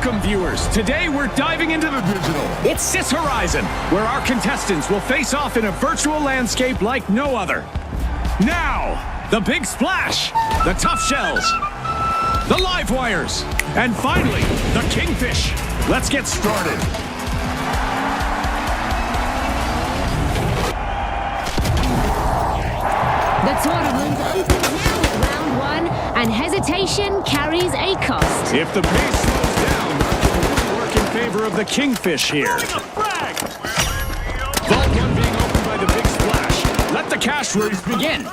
Welcome, viewers. Today we're diving into the digital. It's Sis Horizon, where our contestants will face off in a virtual landscape like no other. Now, the Big Splash, the Tough Shells, the Live Wires, and finally, the Kingfish. Let's get started. The tournament opens now with round one, and hesitation carries a cost. If the pace slows down, it will work in favor of the Kingfish here. Vault 1 being opened by the Big Splash. Let the cash race begin.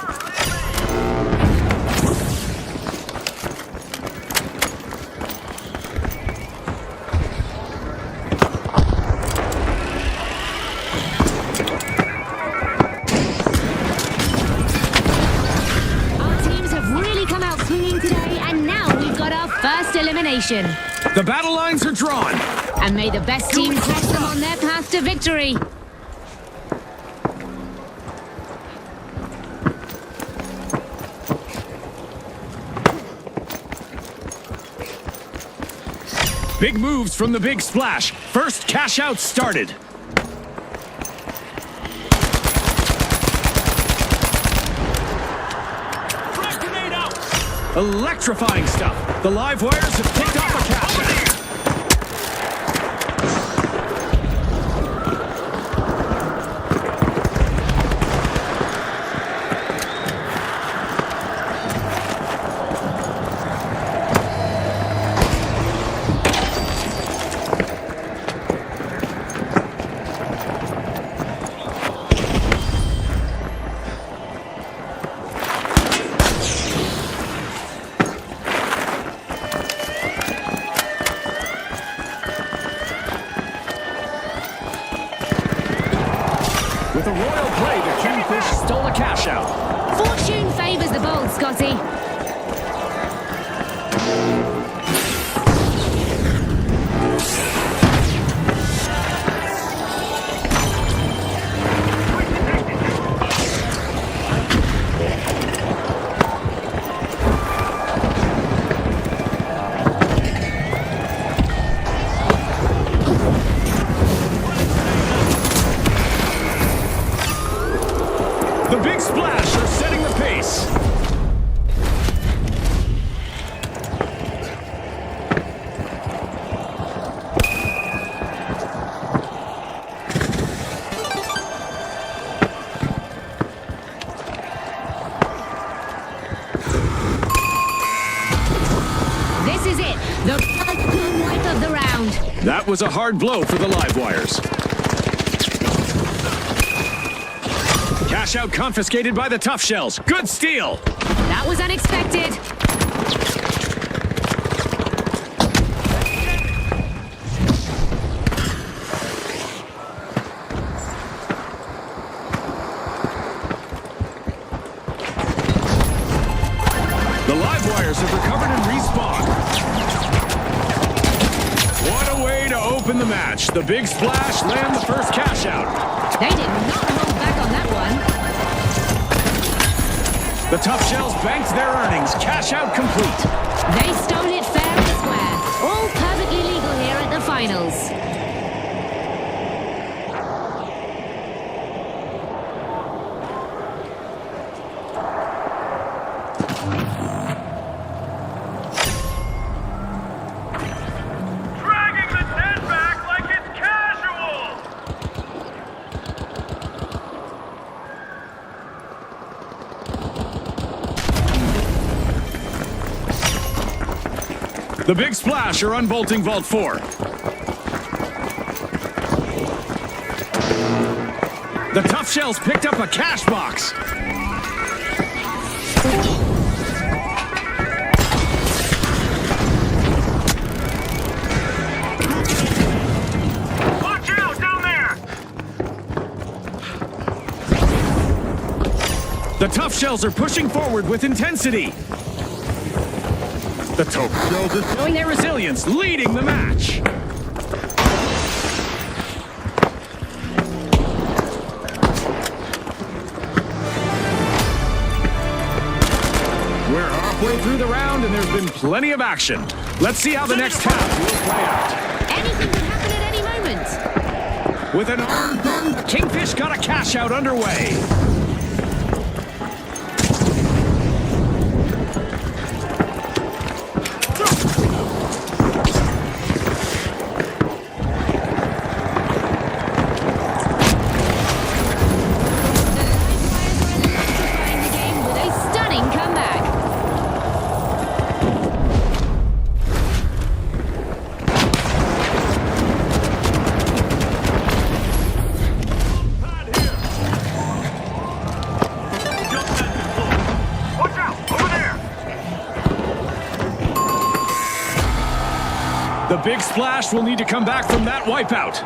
First elimination. The battle lines are drawn. And may the best team press them on their path to victory. Big moves from the Big Splash. First cash out started. Electrifying stuff. The Live Wires have picked off a cash out. With a royal play, the Kingfish stole a cash out. Fortune favors the bold, Scotty. The Big Splash are setting the pace. This is it, the boom wipe of the round. That was a hard blow for the Live Wires. Cash out confiscated by the Tough Shells. Good steal. That was unexpected. The Live Wires have recovered and respawned. What a way to open the match. The Big Splash land the first cash out. They did not hold back on that one. The Tough Shells banked their earnings. Cash out complete. They stole it fair and square. All perfectly legal here at the finals. Dragging the net back like it's casual! The Big Splash are unbolting Vault 4. The Tough Shells picked up a cash box. Watch out down there! The Tough Shells are pushing forward with intensity. The Tough Shells are showing their resilience, leading the match. We're off halfway through the round, and there's been plenty of action. Let's see how the next half will play out. Anything can happen at any moment. With an arm, Kingfish got a cash out underway. Watch out! Over there! The Big Splash will need to come back from that wipeout.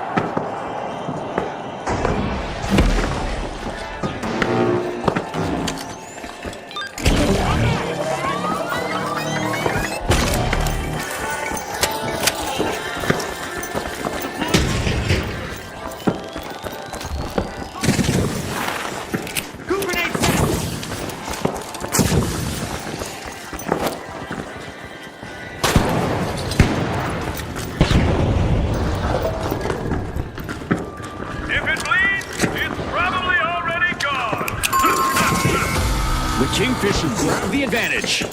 If it bleeds, it's probably already gone. The Kingfish have grabbed the advantage. The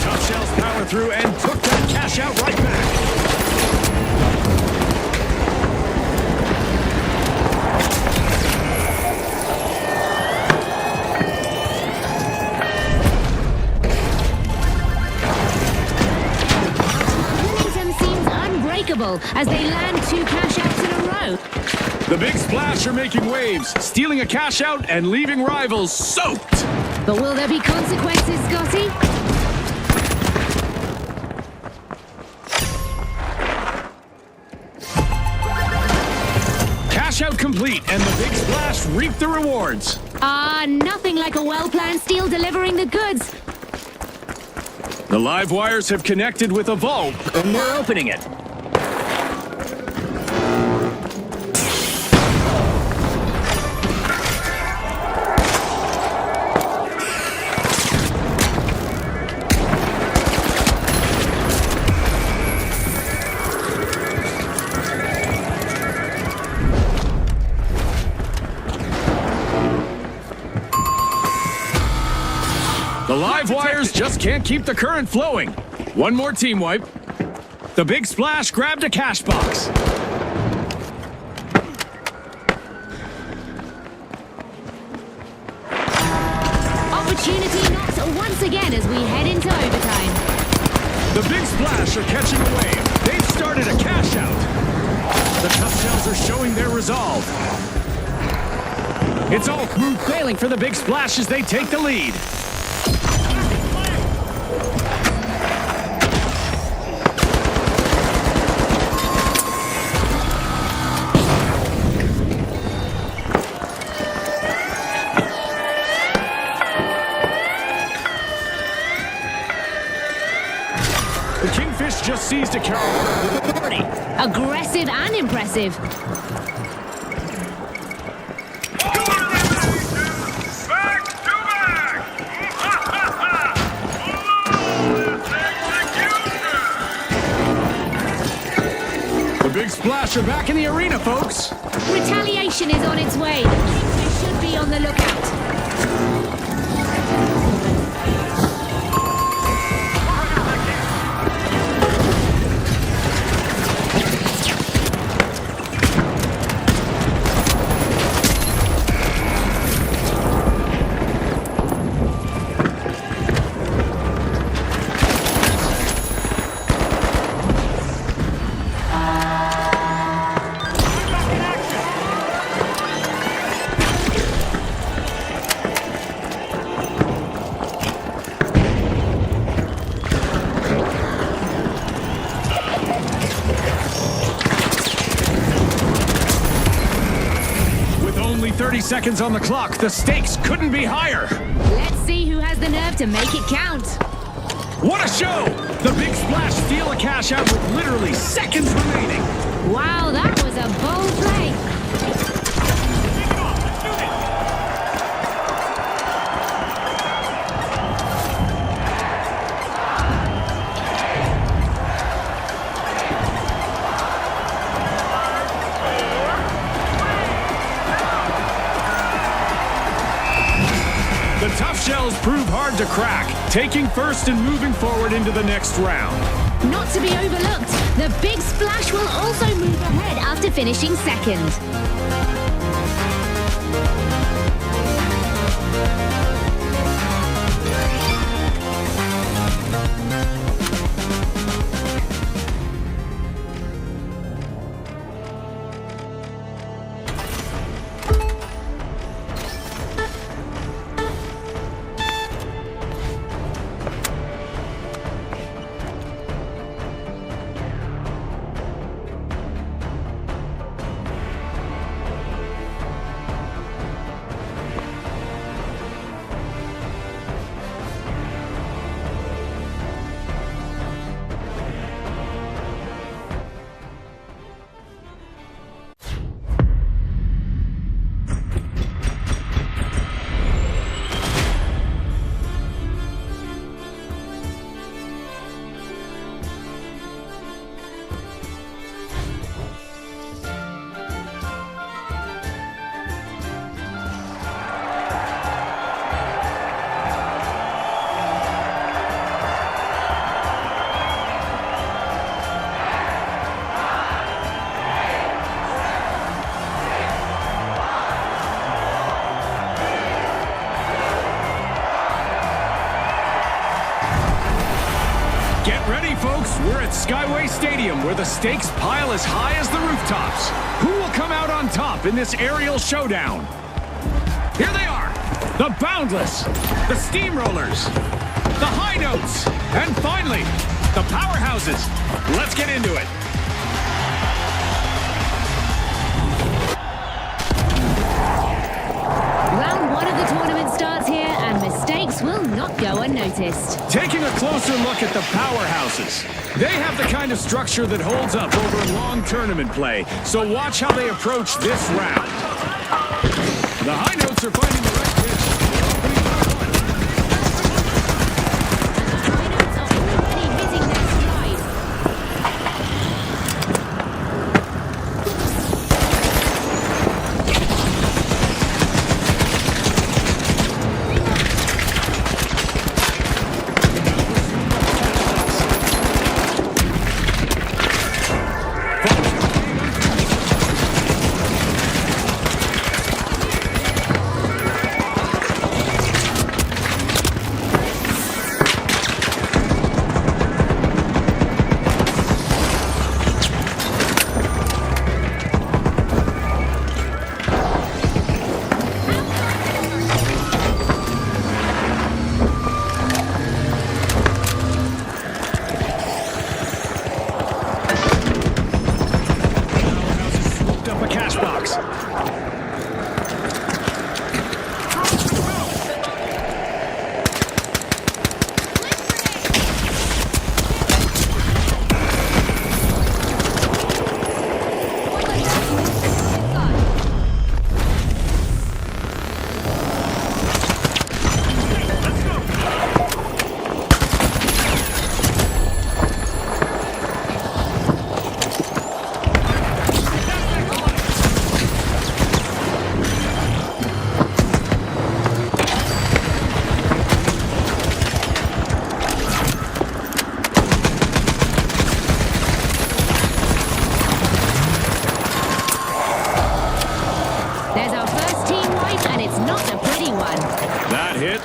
Tough Shells power through and took that cash out right back. Wilmington seems unbreakable as they land 2 cash outs in a row. The Big Splash are making waves, stealing a cash out and leaving rivals soaked. But will there be consequences, Scotty? Cash out complete, and the Big Splash reap the rewards. Nothing like a well-planned steal delivering the goods. The live wires have connected with a vault, and they're opening it. The live wires just can't keep the current flowing. One more team wipe. The Big Splash grabbed a cash box. Opportunity knocks once again as we head into overtime. The Big Splash are catching a wave. They've started a cash out. The Tough Shells are showing their resolve. It's all smooth sailing for the Big Splash as they take the lead. The Kingfish just seized a carry with authority. Aggressive and impressive. Back to back! Flawless execution! The Big Splash are back in the arena, folks. Retaliation is on its way. They should be on the lookout. Only 30 seconds on the clock. The stakes couldn't be higher. Let's see who has the nerve to make it count. What a show! The Big Splash steal a cash out with literally seconds remaining. Wow, that was a bold play. hard to crack, taking first and moving forward into the next round. Not to be overlooked, the Big Splash will also move ahead after finishing second. Get ready, folks. We're at Skyway Stadium, where the stakes pile as high as the rooftops. Who will come out on top in this aerial showdown? Here they are, the Boundless, the Steamrollers, the High Notes, and finally, the Powerhouses. Let's get into it. Round one of the tournament starts here, and mistakes will not go unnoticed. Taking a closer look at the Powerhouses. They have the kind of structure that holds up over long tournament play, so watch how they approach this round. The High Notes are finding the right pitch. Already hitting their stride.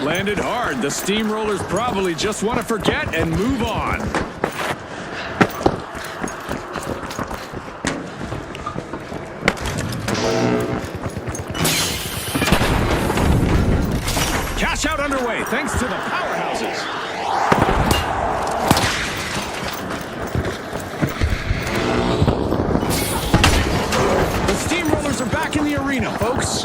Landed hard. The Steamrollers probably just want to forget and move on. Cash out underway thanks to the Powerhouses. The Steamrollers are back in the arena, folks.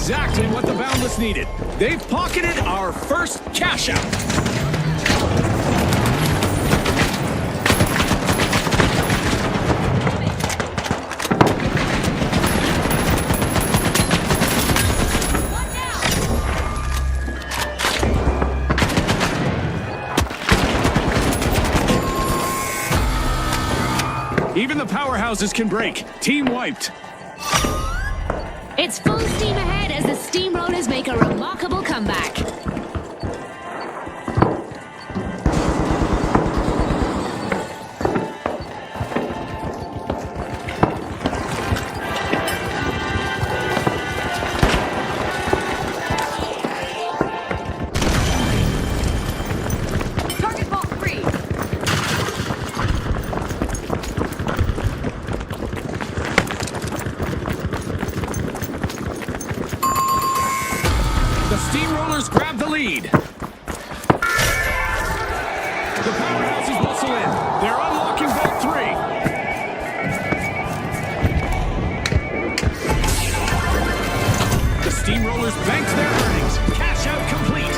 exactly what the Boundless needed. They've pocketed our first cash out. Even the powerhouses can break. Team wiped. It's full steam ahead as the Steamrollers make a remarkable comeback. Target vault free. The Steamrollers grab the lead. The powerhouses bustle in. They're unlocking Vault 3. The Steamrollers banked their earnings. Cash out complete.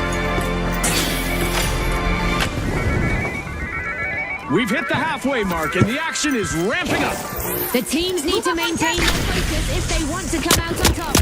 We've hit the halfway mark and the action is ramping up. The teams need to maintain their focus if they want to come out on top.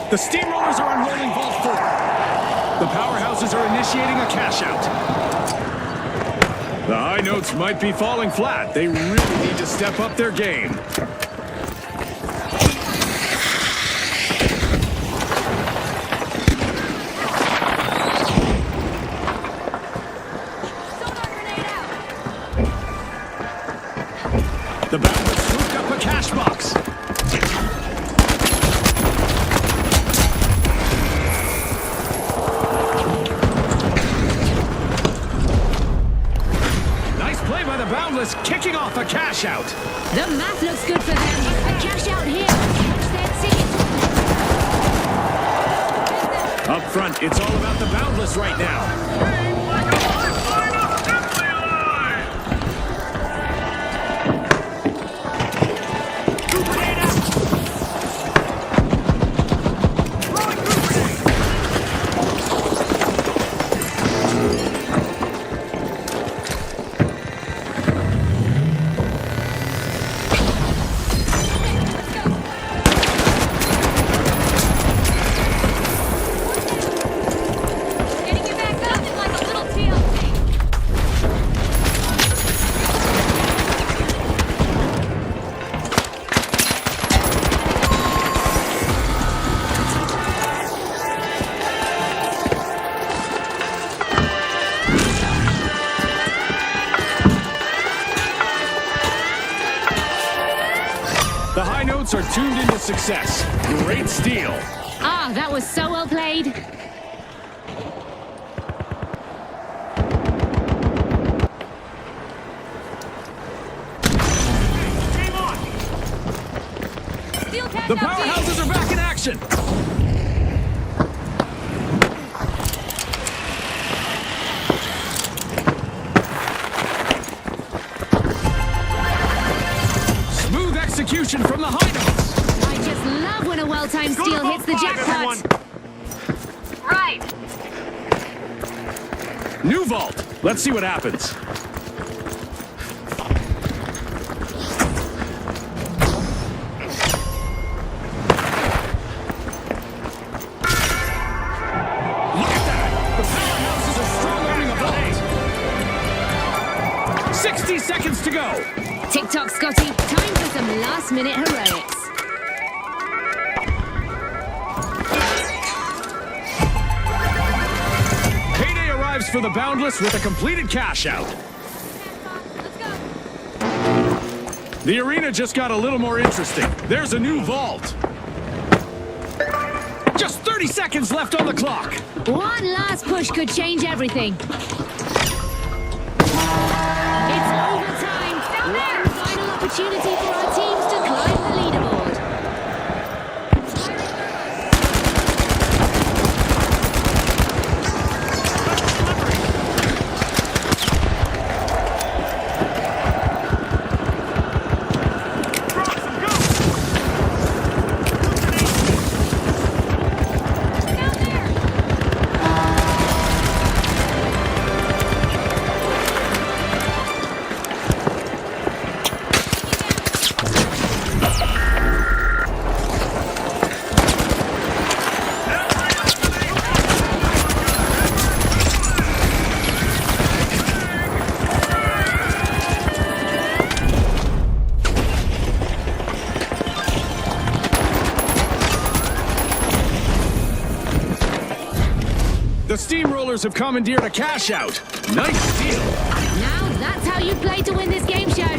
The Steamrollers are unrolling Vault 4. The powerhouses are initiating a cash out. The high notes might be falling flat. They really need to step up their game. Sonar grenade out. The Boundless swooped up a cash box. Nice play by the Boundless, kicking off a cash out. The math looks good for them. A cash out here. Catch their ticket. Up front, it's all about the Boundless right now. Like a lifeline assembly line! Grenade out. Throwing grenade. Getting you back up like a little TLC. The high notes are tuned into success. Great steal. Ah, that was so well played. Team on! Steel tag The out deep. powerhouses are back in action. Smooth execution from the high notes. I just love when a well-timed Go to steal Vault hits the 5, jackpot. everyone. Right. New vault. Let's see what happens. Look at that! The powerhouses are strong arming a vault. 60 seconds to go. Tick-tock, Scotty. Time for some last-minute heroics. arrives for the Boundless with a completed cash out. Let's go. The arena just got a little more interesting. There's a new vault. Just 30 seconds left on the clock. One last push could change everything. It's overtime. One final opportunity for our teams to climb the leaderboard. The Steamrollers have commandeered a cash out. Nice deal. Now that's how you play to win this game show.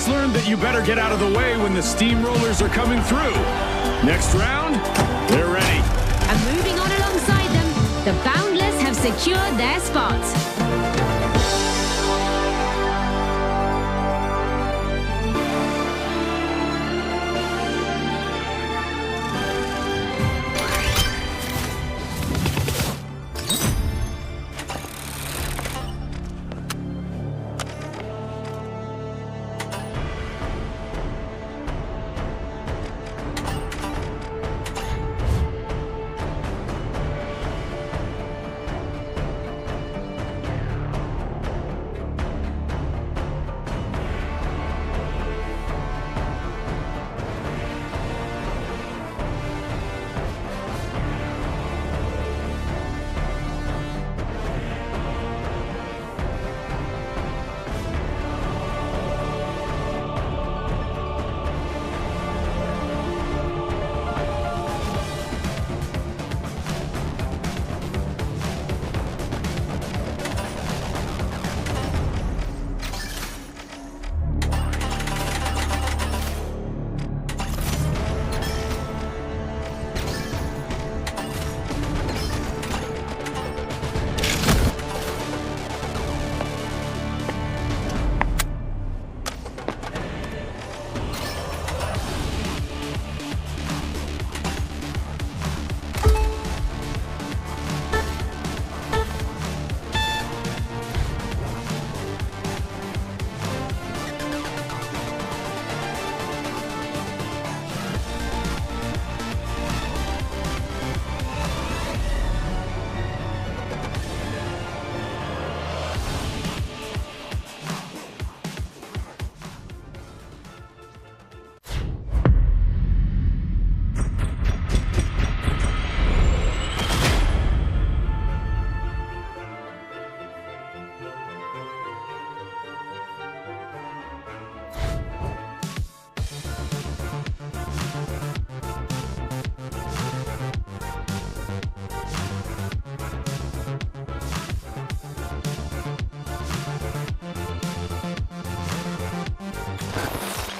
Learned that you better get out of the way when the Steamrollers are coming through. Next round, they're ready. And moving on alongside them, the Boundless have secured their spot.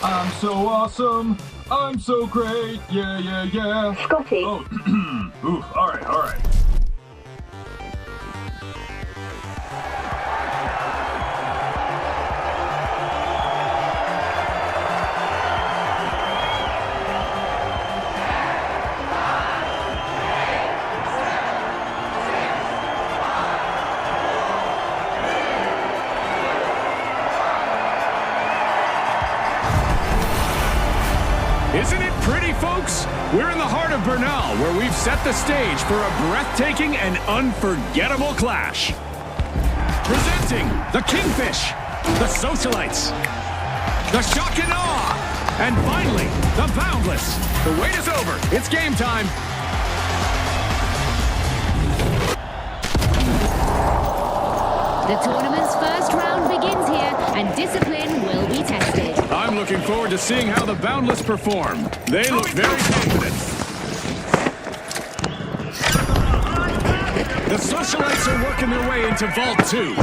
I'm so awesome. I'm so great. Yeah, yeah, yeah. Scotty. Oh, oof. All right, all right. Isn't it pretty, folks? We're in the heart of Bernal, where we've set the stage for a breathtaking and unforgettable clash. Presenting the Kingfish, the Socialites, The shock and awe. And finally, the Boundless. The wait is over. It's game time. The tournament's first round begins here, and discipline will be tested. I'm looking forward to seeing how the Boundless perform. They look very confident. The Socialites are working their way into Vault 2.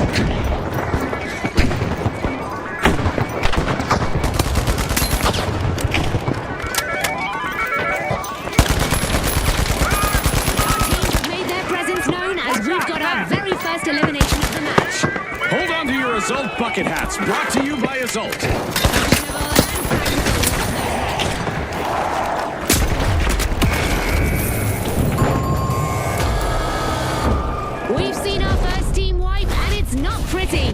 First elimination of the match. Hold on to your Azult bucket hats, brought to you by Azult. We've seen our first team wipe, and it's not pretty.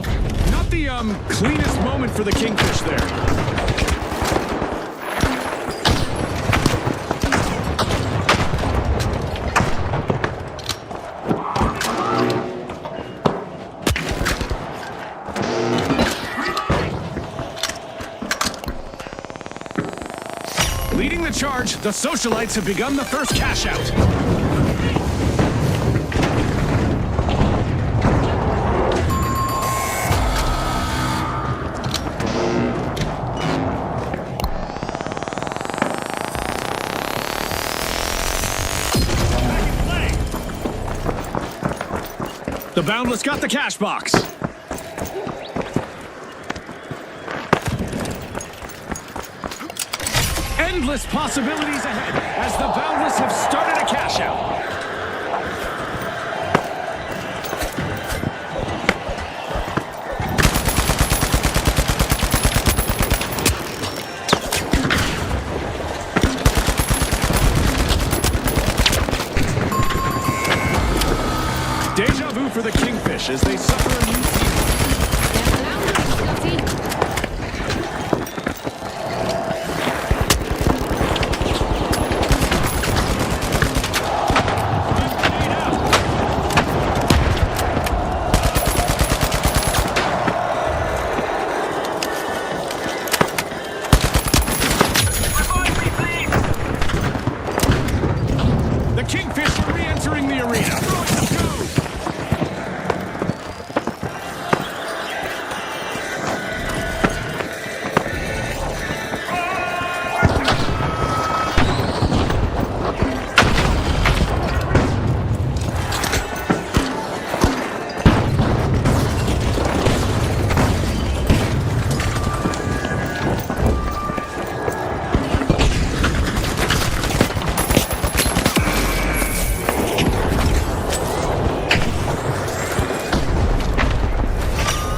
Not the, cleanest moment for the Kingfish there. Leading the charge, the Socialites have begun the first cash out. The Boundless got the cash box. Endless possibilities ahead as the Boundless have started a cash out. Deja vu for the Kingfish as they suffer a new season. The Kingfish are re-entering the arena.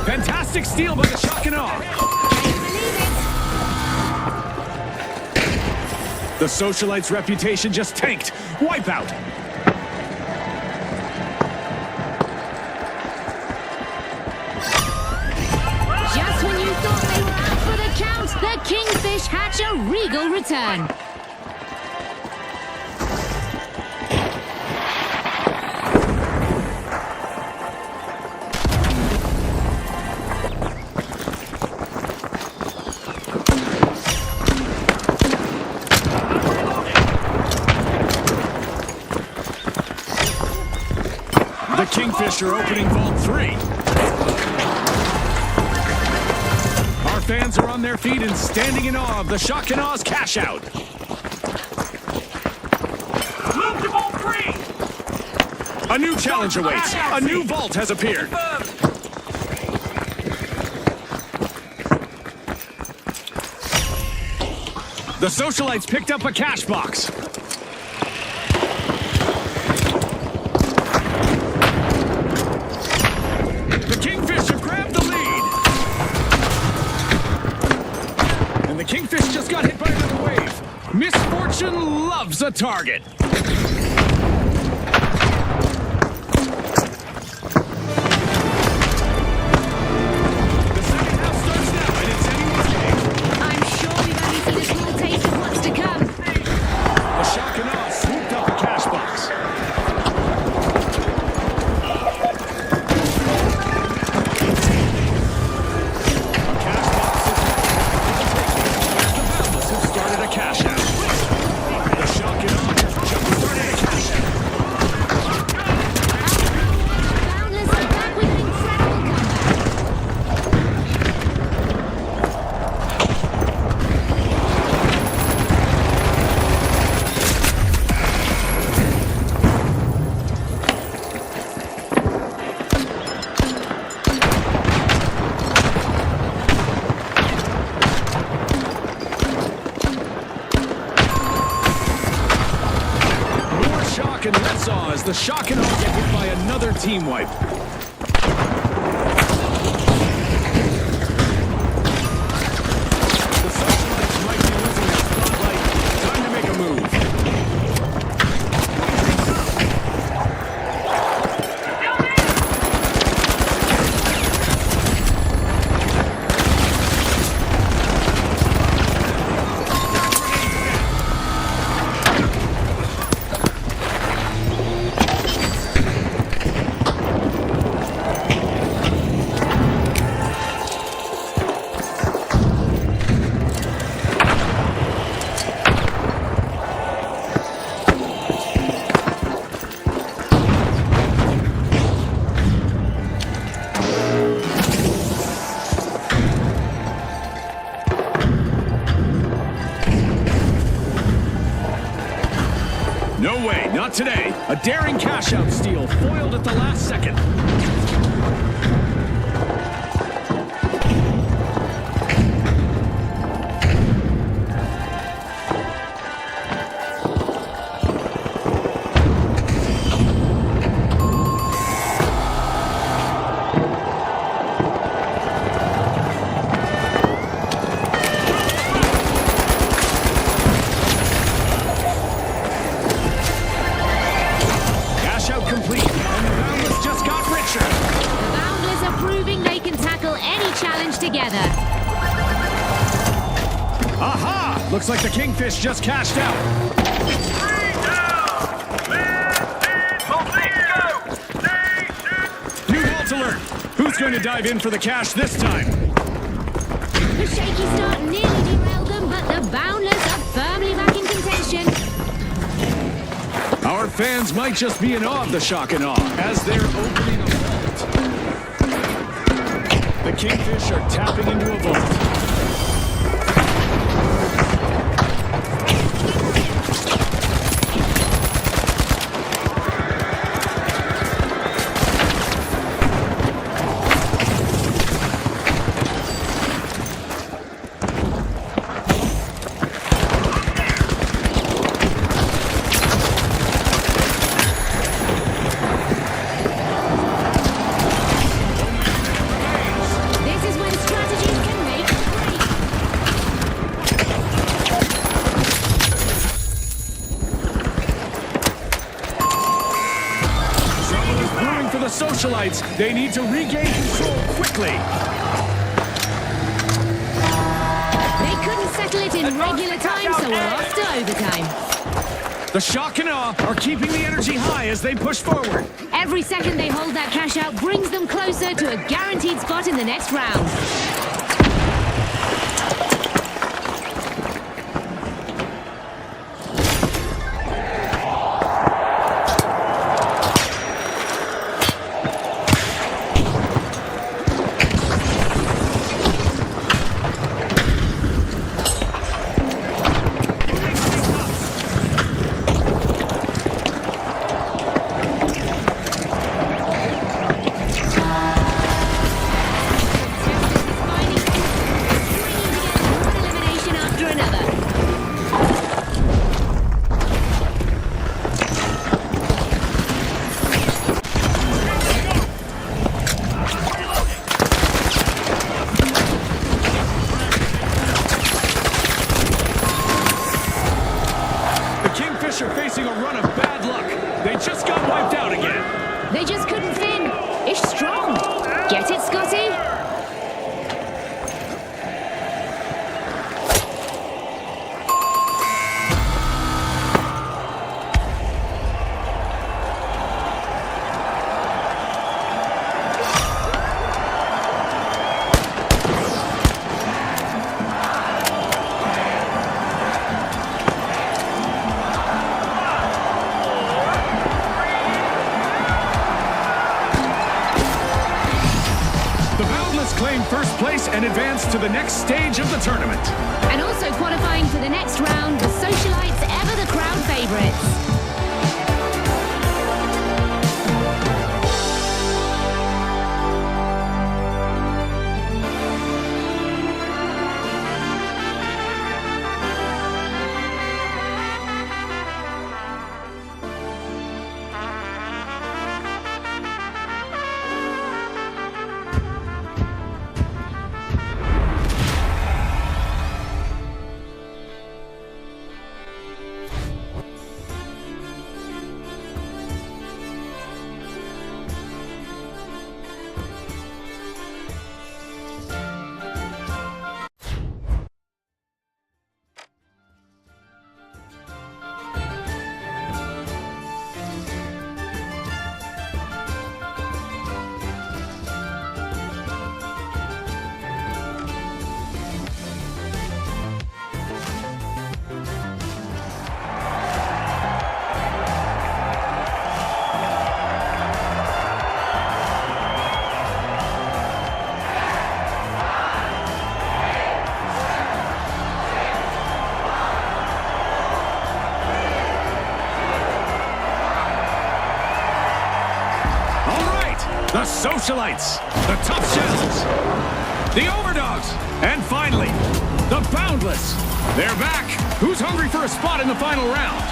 Fantastic steal by the shock and awe. The Socialites' reputation just tanked. Wipeout. Just when you thought they were out for the count, the Kingfish hatch a regal return. The Kingfish are opening Vault 3. Our fans are on their feet and standing in awe of the shock and awe's cash out. Move to Vault 3! A new challenge awaits. A new vault has appeared. The Socialites picked up a cash box. The Kingfish have grabbed the lead. And the Kingfish just got hit by another wave. Misfortune loves a target. The second half starts now, and it's anyone's game. I'm sure we've only seen a small taste of what's to come. The shock and awe swooped up a cash box. A cash box is saw as the Shock and Awe get hit by another team wipe. The Socialites might be losing their spotlight. Time to make a move. No way, not today. A daring cash-out steal, foiled at the last second. Cash-out complete, and the Boundless just got richer. The Boundless are proving they can tackle any challenge together. Aha! Looks like the Kingfish just cashed out. 3 down! Let's go! Nation! New vault alert! Who's going to dive in for the cash this time? The shaky start nearly derailed them, but the Boundless are firmly back in contention. Our fans might just be in awe of the Shock and Awe as they're opening a vault. The Kingfish are tapping into a vault. This is when strategies can make Trouble is brewing for the Socialites. They need to regain control quickly. They couldn't settle it in regular time, so we're off to overtime. The Shock and Awe are keeping the energy high as they push forward. Every second they hold that cash out brings them closer to a guaranteed spot in the next round. Are facing a run of bad luck. They just got wiped out again. They just couldn't fin. It's strong. Get it, Scotty? Claim first place and advance to the next stage of the tournament. And also qualifying for the next round, the Socialites, ever the crowd favourites. The Socialites, the Tough Shells, the Overdogs, and finally, the Boundless. They're back. Who's hungry for a spot in the final round?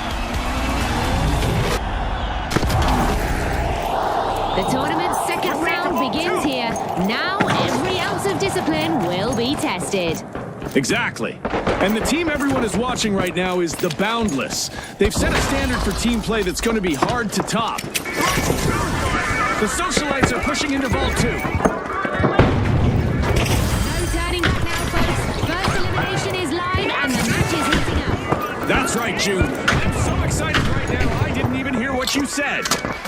The tournament's second round begins here. Now every ounce of discipline will be tested. Exactly. And the team everyone is watching right now is the Boundless. They've set a standard for team play that's going to be hard to top. The Socialites are pushing into Vault 2. No turning back now, folks. First elimination is live and the match is heating up. That's right, June. I'm so excited right now, I didn't even hear what you said.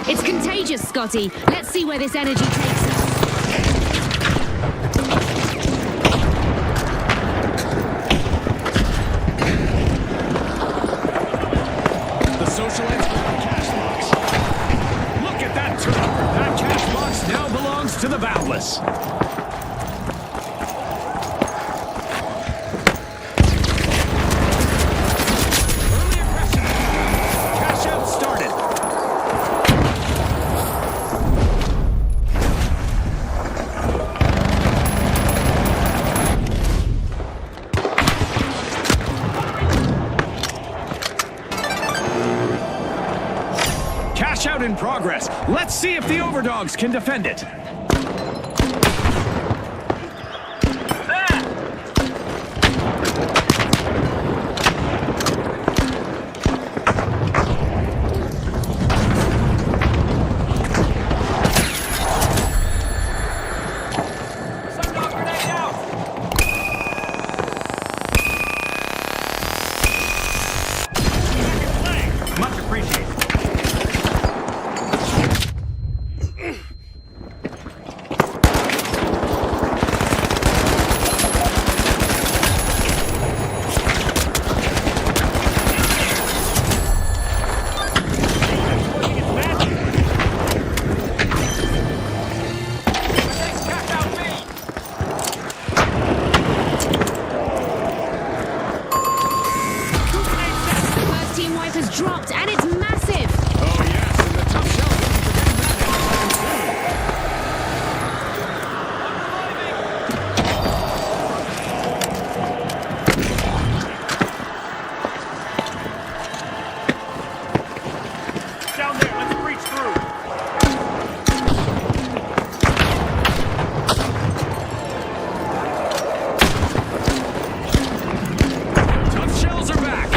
It's contagious, Scotty. Let's see where this energy takes us. The Socialites got the cash box. Look at that turnover. That cash box now belongs to the Boundless. Early aggression. Cash out started. Cash out in progress. Let's see if the Overdogs can defend it. There! Sundock grenade out! Much appreciated. The first team wipe has dropped and it's massive. Oh, yes, and the Tough Shells will be forgetting that. Down there, let's breach through. Tough Shells are back.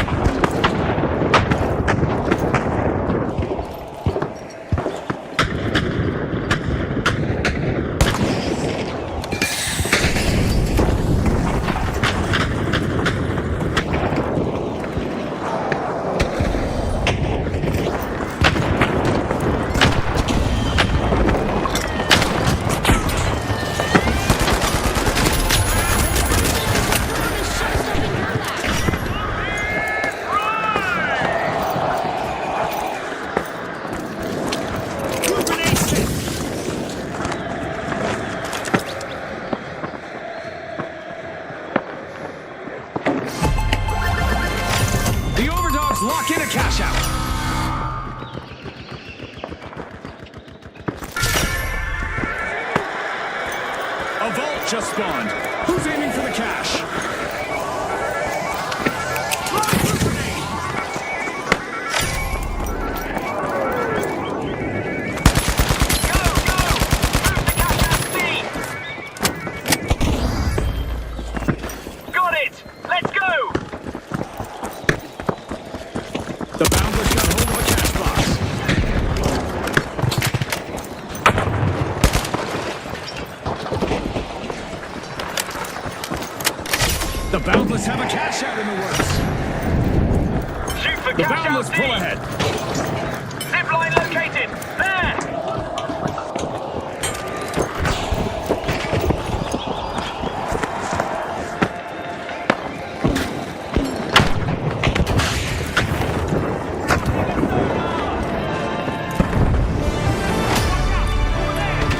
The Overdogs lock in a cash out. A vault just spawned. Who's aiming for the cash? Got it! Let's go! The Boundless got hold of a cash box. The Boundless have a cash out in the works. Shoot for The cash Boundless out pull B. ahead. Zipline located! There!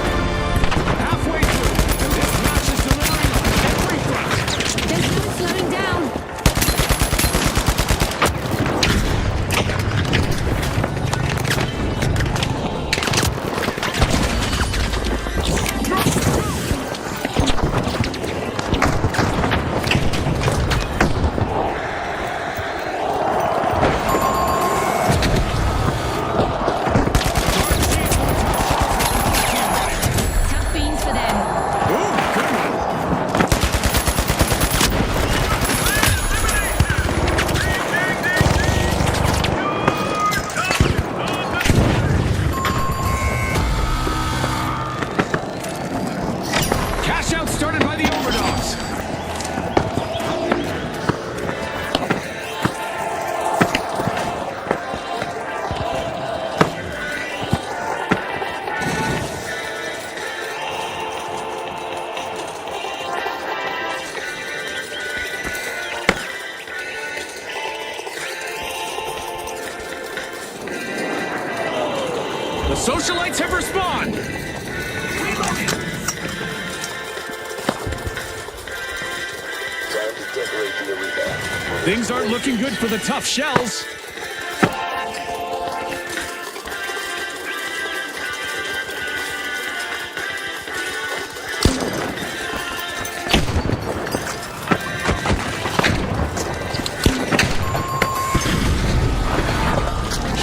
Halfway through, and this match is delivering on every front. There's no slowing down. The socialites have respawned! Things aren't looking good for the tough shells.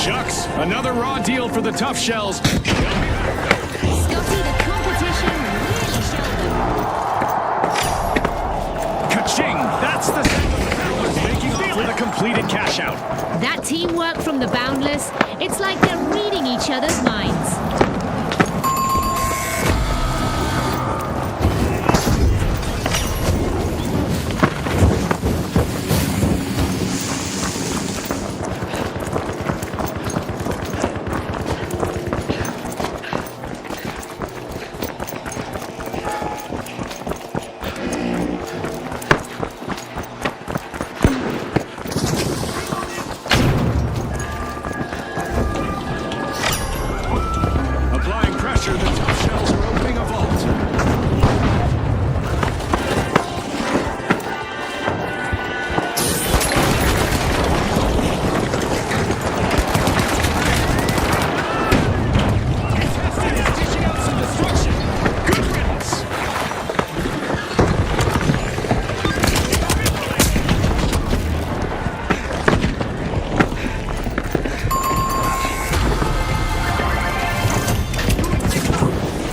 Shucks, another raw deal for the tough shells. Scotty, the competition really showed them. Ka-ching! That's the sound of the Boundless making off with a completed cash out. That teamwork from the Boundless, it's like they're reading each other's minds. Applying pressure, the tough shells are opening a vault. Contestant is dishing out some destruction. Good riddance.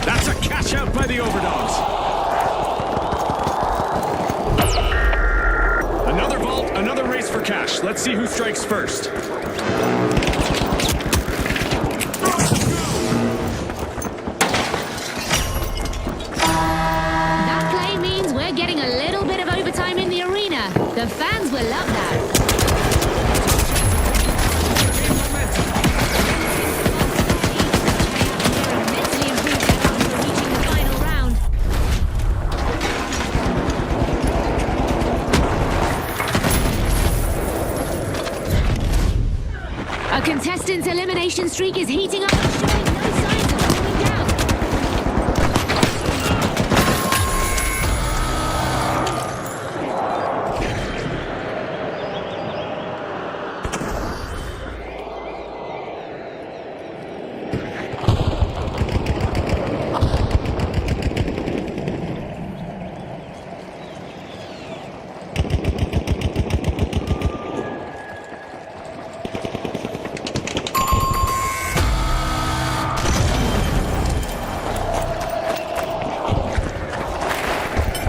That's a cash out by the Overdogs. Another vault, another race for cash. Let's see who strikes first. That play means we're getting a little bit of overtime in the arena. The fans will love that. Immensely improved their odds for reaching the final round. A contestant's elimination streak is heating up, showing no signs of slowing down.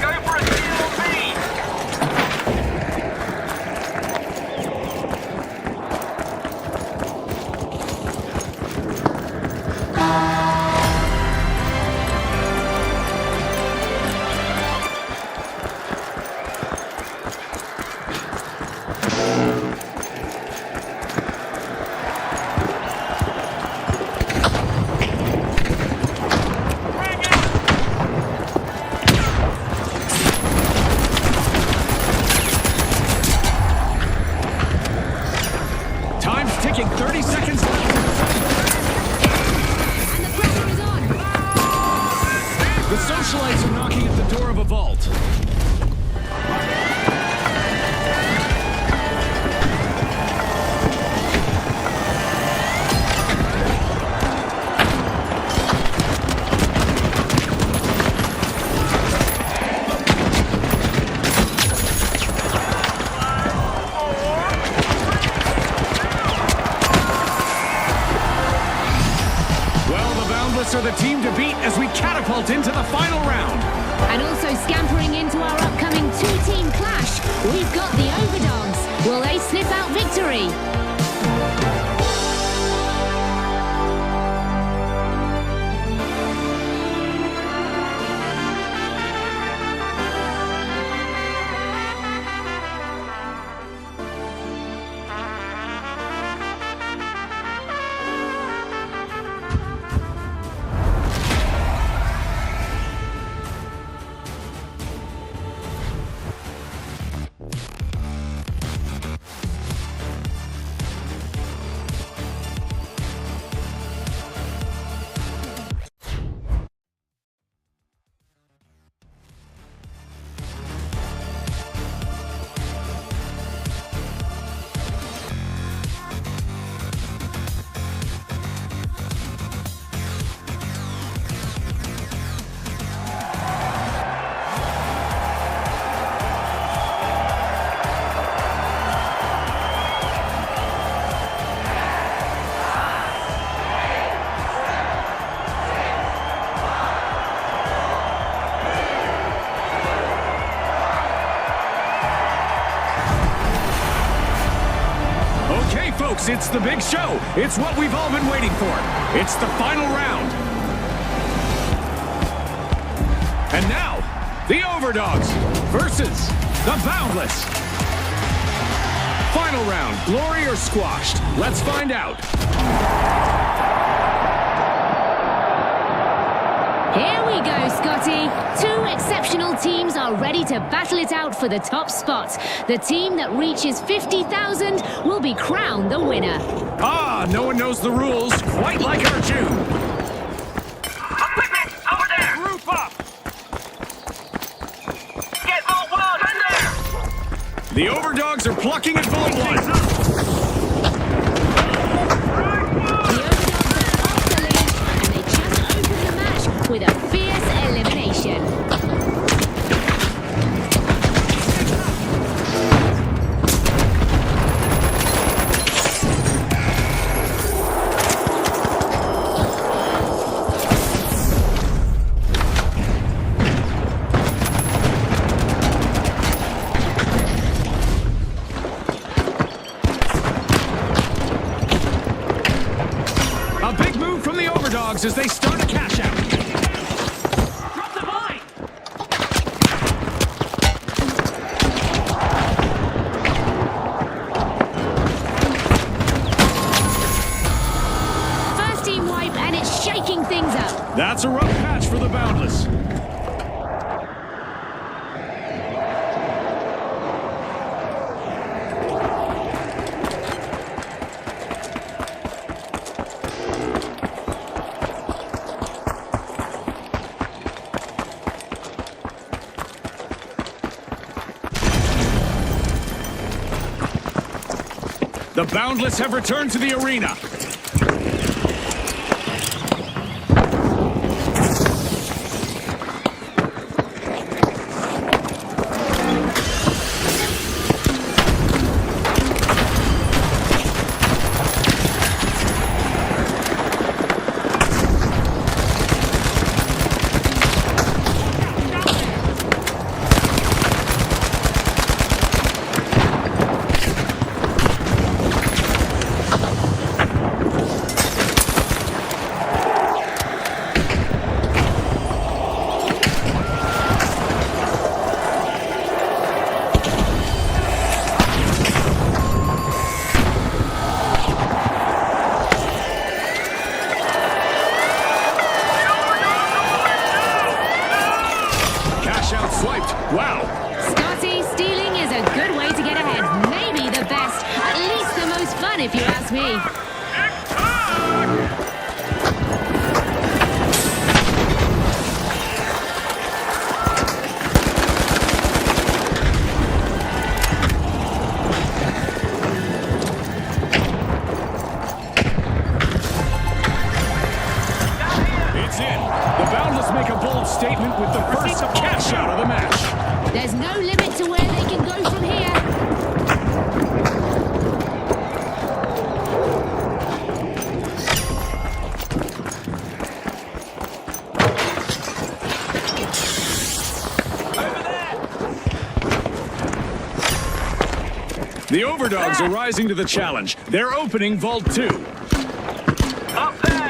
Go for a TLC! Bring it! Time's ticking, 30 seconds left. And the pressure is on. The socialites are knocking at the door of a vault. Well, the Boundless are the team to beat as we catapult into the final round. And also scampering into our upcoming two-team clash, we've got the Overdogs. Will they sniff out victory? folks, it's the big show. It's what we've all been waiting for. It's the final round. And now, the Overdogs versus the Boundless. Final round, glory or squashed? Let's find out. Here we go, Scotty. Two exceptional teams are ready to battle it out for the top spot. The team that reaches 50,000 will be crowned the winner. Ah, no one knows the rules, quite like our June. Equipment, over there! Group up! Get Vault 1 in there! The Overdogs are plucking at Vault 1. The Overdogs are off the lead, and they just opened the match with a fierce elimination. A big move from the Overdogs as they start a cash out. Drop the vine! First team wipe, and it's shaking things up. That's a rough patch for the Boundless. The Boundless have returned to the arena. Cash out swiped. Wow. Scotty, stealing is a good way to get ahead. Maybe the best. At least the most fun, if you ask me. It's in. The Boundless make a bold statement with the first cash out of the match. There's no limit to where they can go from here. The Overdogs are rising to the challenge. They're opening Vault 2. Up there!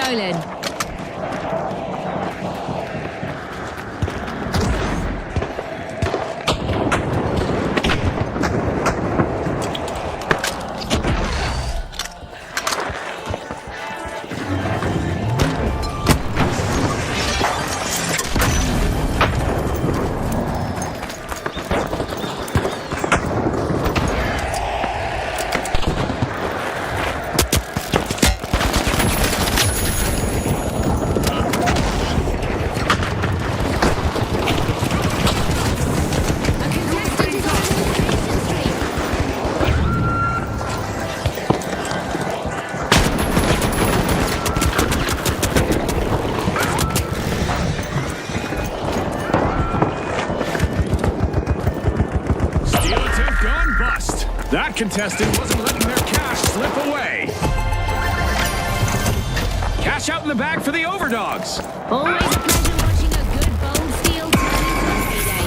stolen. A contestant is on elimination streak. Steal attempt gone bust. That contestant wasn't letting their cash slip away. Cash out in the bag for the overdogs. Always a pleasure watching a good bold steal turn into a payday.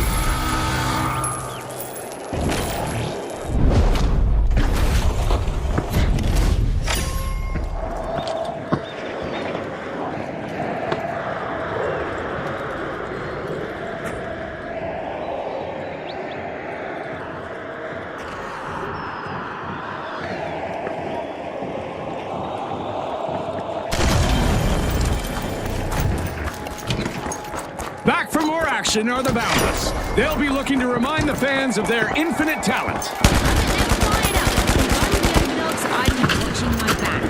Back for more action are the Boundless. They'll be looking to remind the fans of their infinite talent. Let's fire it up. If I'm the underdogs, I keep watching my back.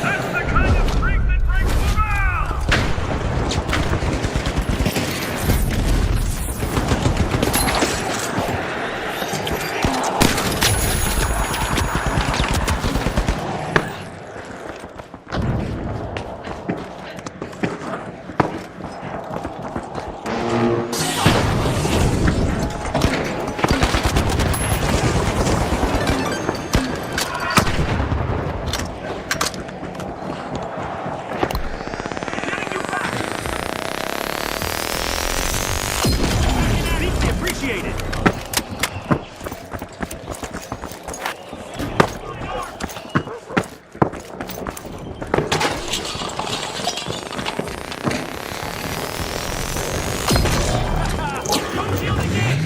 That's the kind of strength that brings morale! Deeply appreciated. Don't shield again.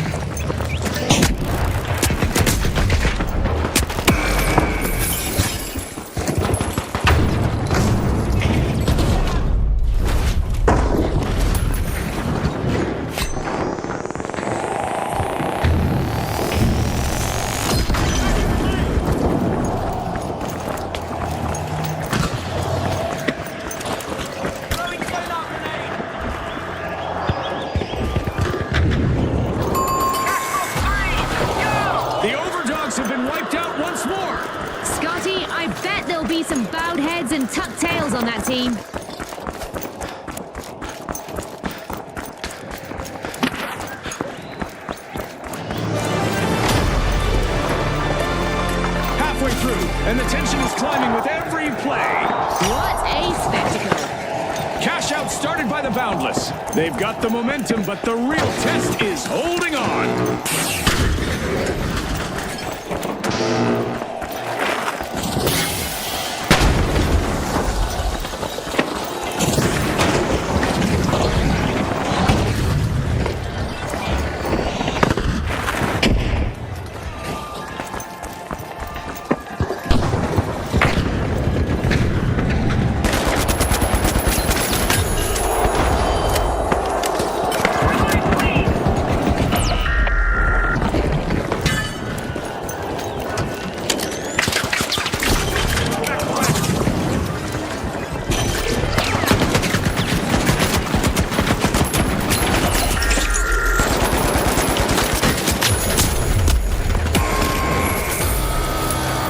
Throwing solar grenade. The overdogs have been wiped out once more. Scotty, I bet there'll be some bowed heads and tucked tails on that team. Halfway through, and the tension is climbing with every play. What a spectacle. Cash out started by the Boundless. They've got the momentum, but the real test is holding on.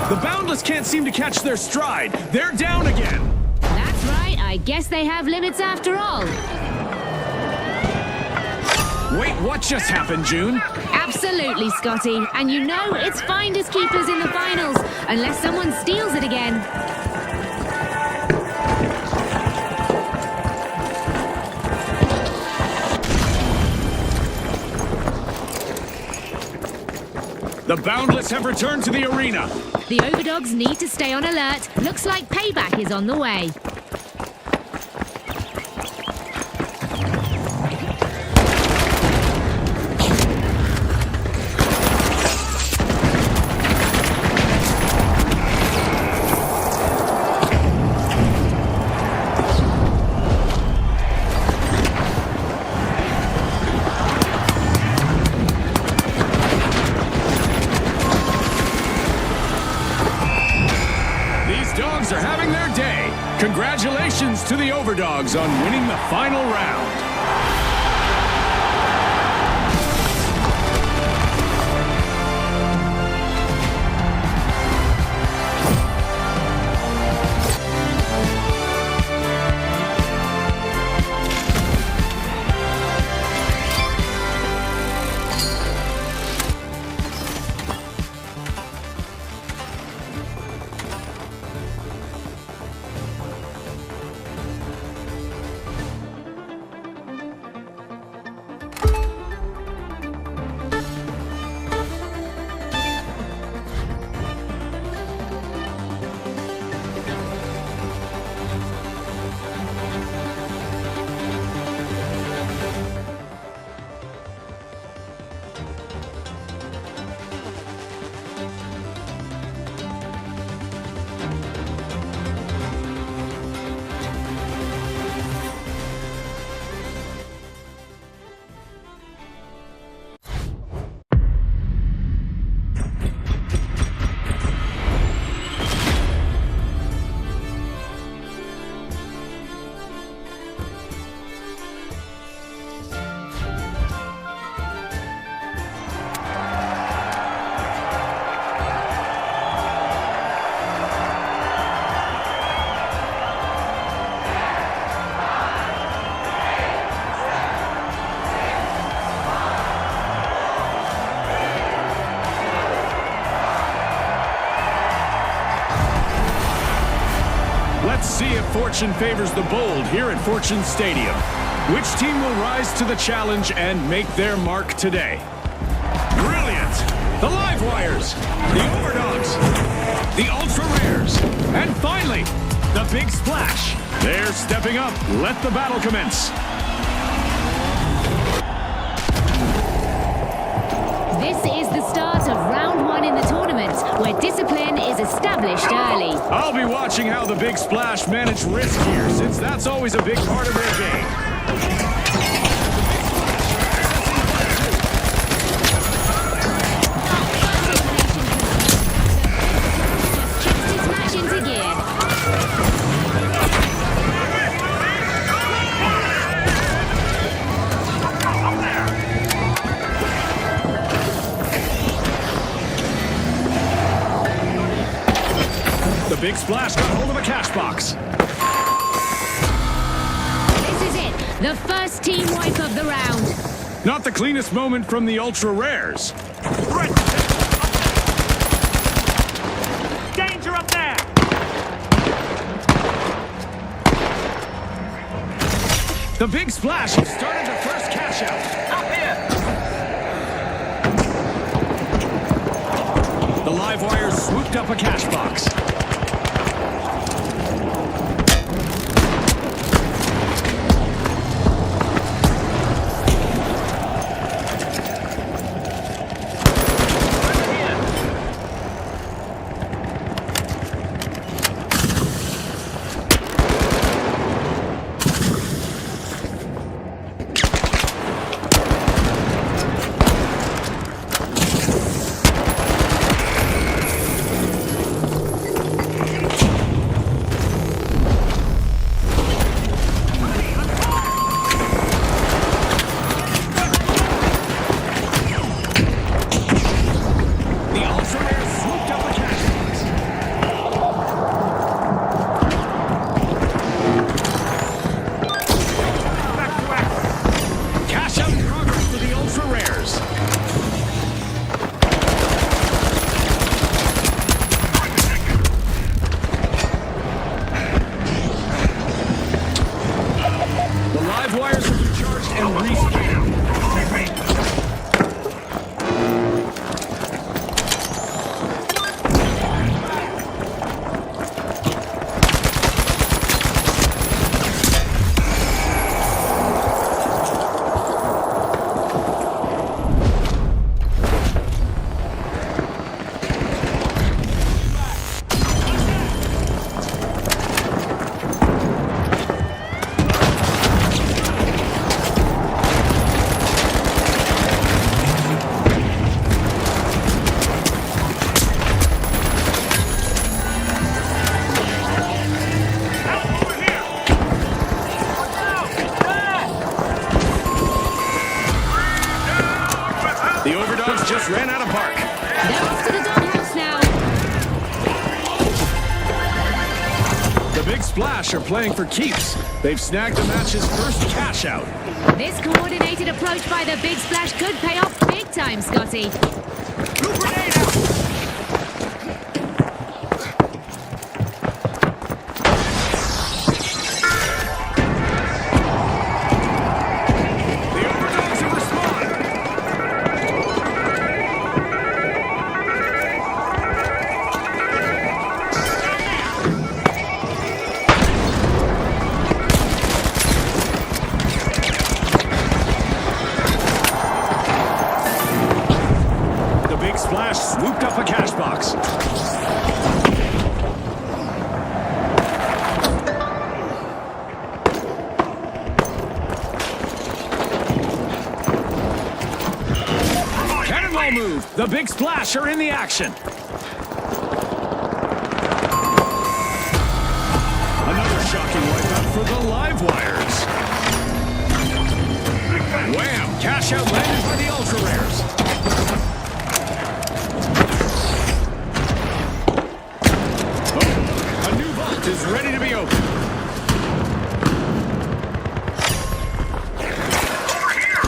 The Boundless can't seem to catch their stride. They're down again. That's right, I guess they have limits after all. Wait, what just happened, June? Absolutely, Scotty. And you know it's finders keepers in the finals, unless someone steals it again. The Boundless have returned to the arena. The Overdogs need to stay on alert. Looks like payback is on the way. Are having their day. Congratulations to the Overdogs on winning the final round. Let's see if fortune favors the bold here at Fortune Stadium. Which team will rise to the challenge and make their mark today? Brilliant! The Livewires, the Overdogs, the Ultra Rares, and finally, the Big Splash. They're stepping up. Let the battle commence. This is the start of round one in the tournament, where discipline is established early. I'll be watching how the Big Splash manage risk here, since that's always a big part of their game. Kicked his match into gear. The Big Splash got hold of a cash box. This is it, the first team wipe of the round. Not the cleanest moment from the Ultra Rares. Danger up there! The Big Splash has started the first cash out. Up here! The Livewires swooped up a cash box. Splash are playing for keeps. They've snagged the match's first cash out. This coordinated approach by the Big Splash could pay off big time, Scotty. Grenade out! Splash swooped up a cash box. Cannonball move. The Big Splash are in the action. Another shocking wipeout for the Live Wires. Wham! Cash out landed by the Ultra Rares. Is ready to be opened. Over here!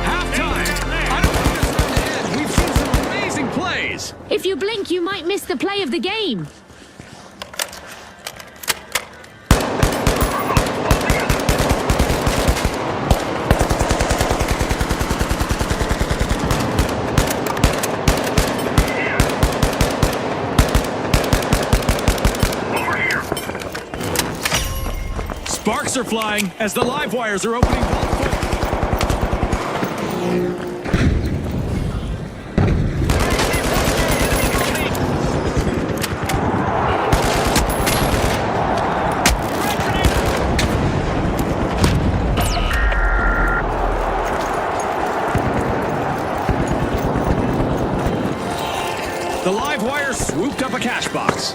Halftime! I don't want this round to end. We've seen some amazing plays. If you blink, you might miss the play of the game. Sparks are flying as the Live Wires are opening. The Live Wires swooped up a cash box.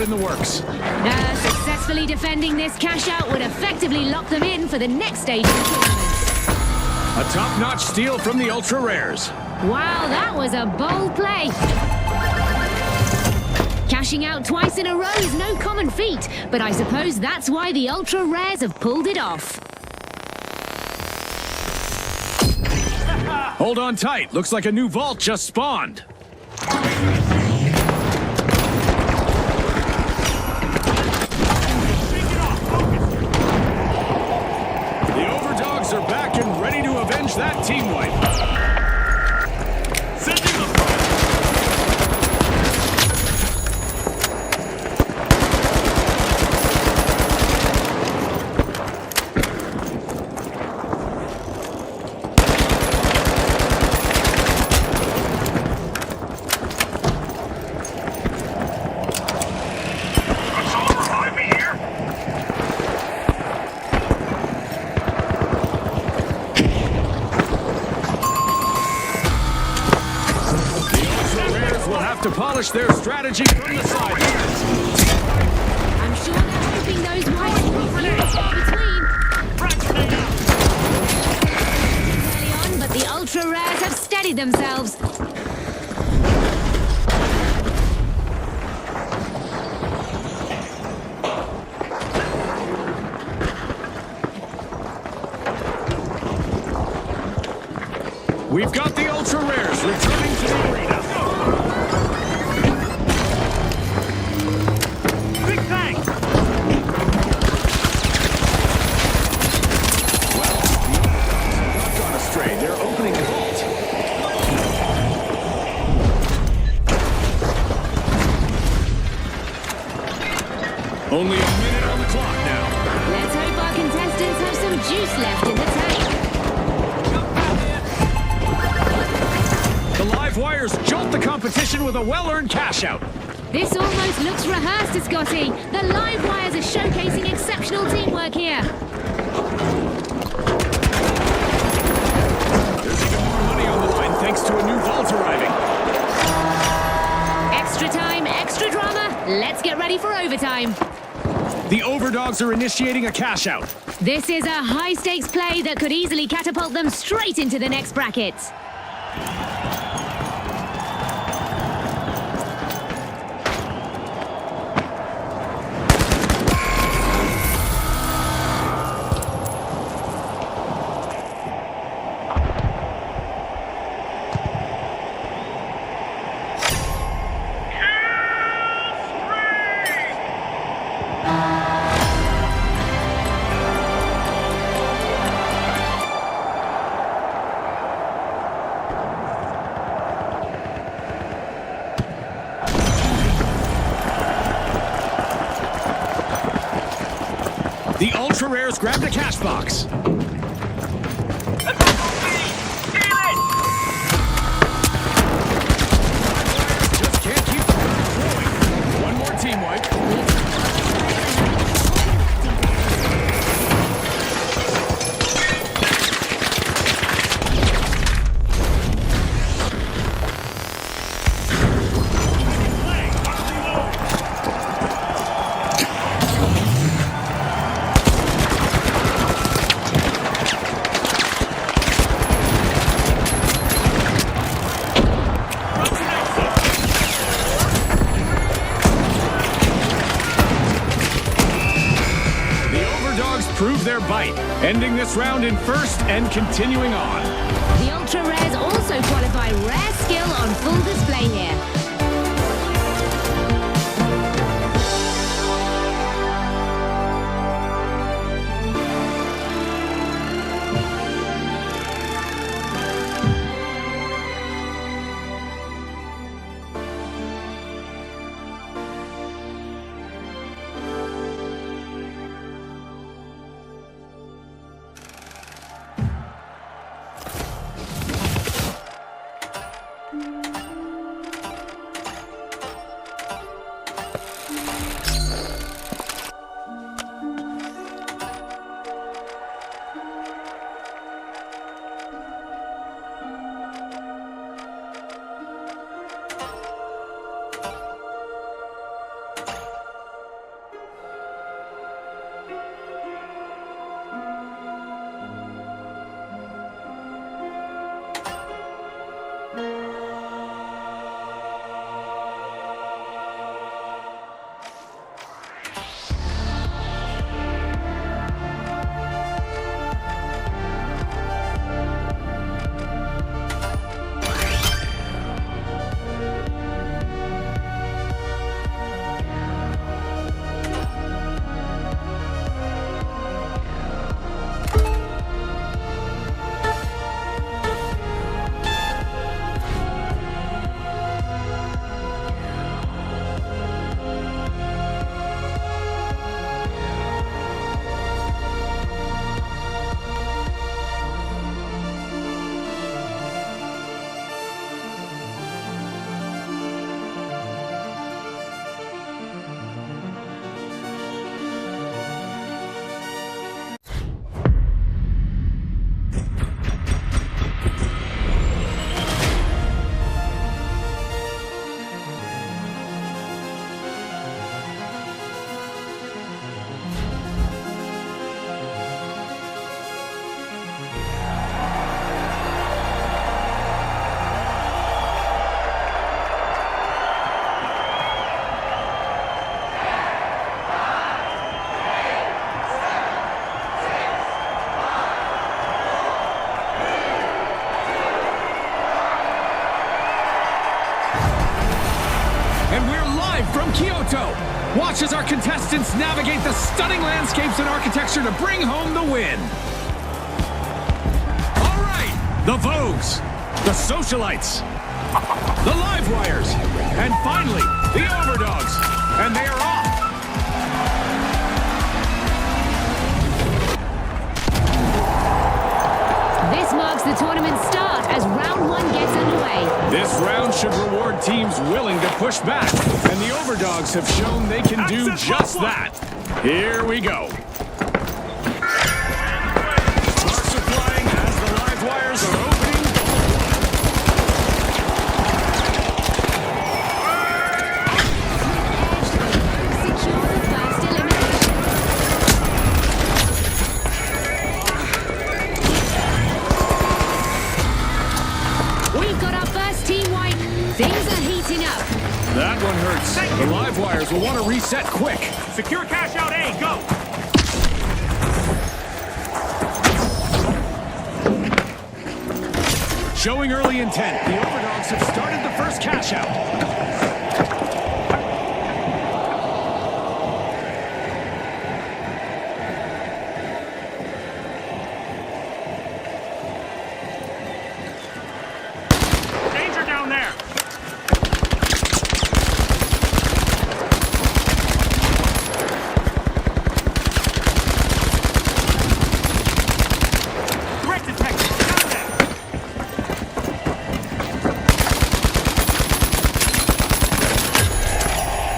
In the works. Successfully defending this cash out would effectively lock them in for the next stage of the tournament. A top-notch steal from the Ultra Rares. Wow, that was a bold play. Cashing out twice in a row is no common feat, but I suppose that's why the Ultra Rares have pulled it off. Hold on tight. Looks like a new vault just spawned. Are back and ready to avenge that team wipe. Sending the to polish their strategy from the sidelines. I'm sure they're hoping those wires will be between. Early on, but the Ultra Rares have steadied themselves. We've got the Ultra Rares returning to the arena. Big bang! Well, the Underdogs have not gone astray. They're opening the vault. Only a minute on the clock now. Let's hope our contestants have some juice left in the tank. competition with a well-earned cash-out. This almost looks rehearsed, Scotty. The live wires are showcasing exceptional teamwork here. There's even more money on the line thanks to a new vault arriving. Extra time, extra drama. Let's get ready for overtime. The Overdogs are initiating a cash-out. This is a high-stakes play that could easily catapult them straight into the next bracket. The Ultra Rares grab the cash box. Just can't keep the curve flowing. One more team wipe. Prove their bite, ending this round in first and continuing on. The Ultra Rares also qualify rare skill on full display here. From Kyoto, watch as our contestants navigate the stunning landscapes and architecture to bring home the win. All right, the Vogues, the Socialites, the Livewires, and finally, the Overdogs. And they are off. This marks the tournament start as round one gets underway. This round should reward teams willing to push back, and the Overdogs have shown they can do just that. Here we go. Sparks are flying as the live wires are opening. Secure the first elimination. We've got our first team wipe. Things are heating up. That one hurts. The live wires will want to reset quick. Secure cash out A, go! Showing early intent, the Overdogs have started the first cash out. Danger down there! Threat detected! Down there!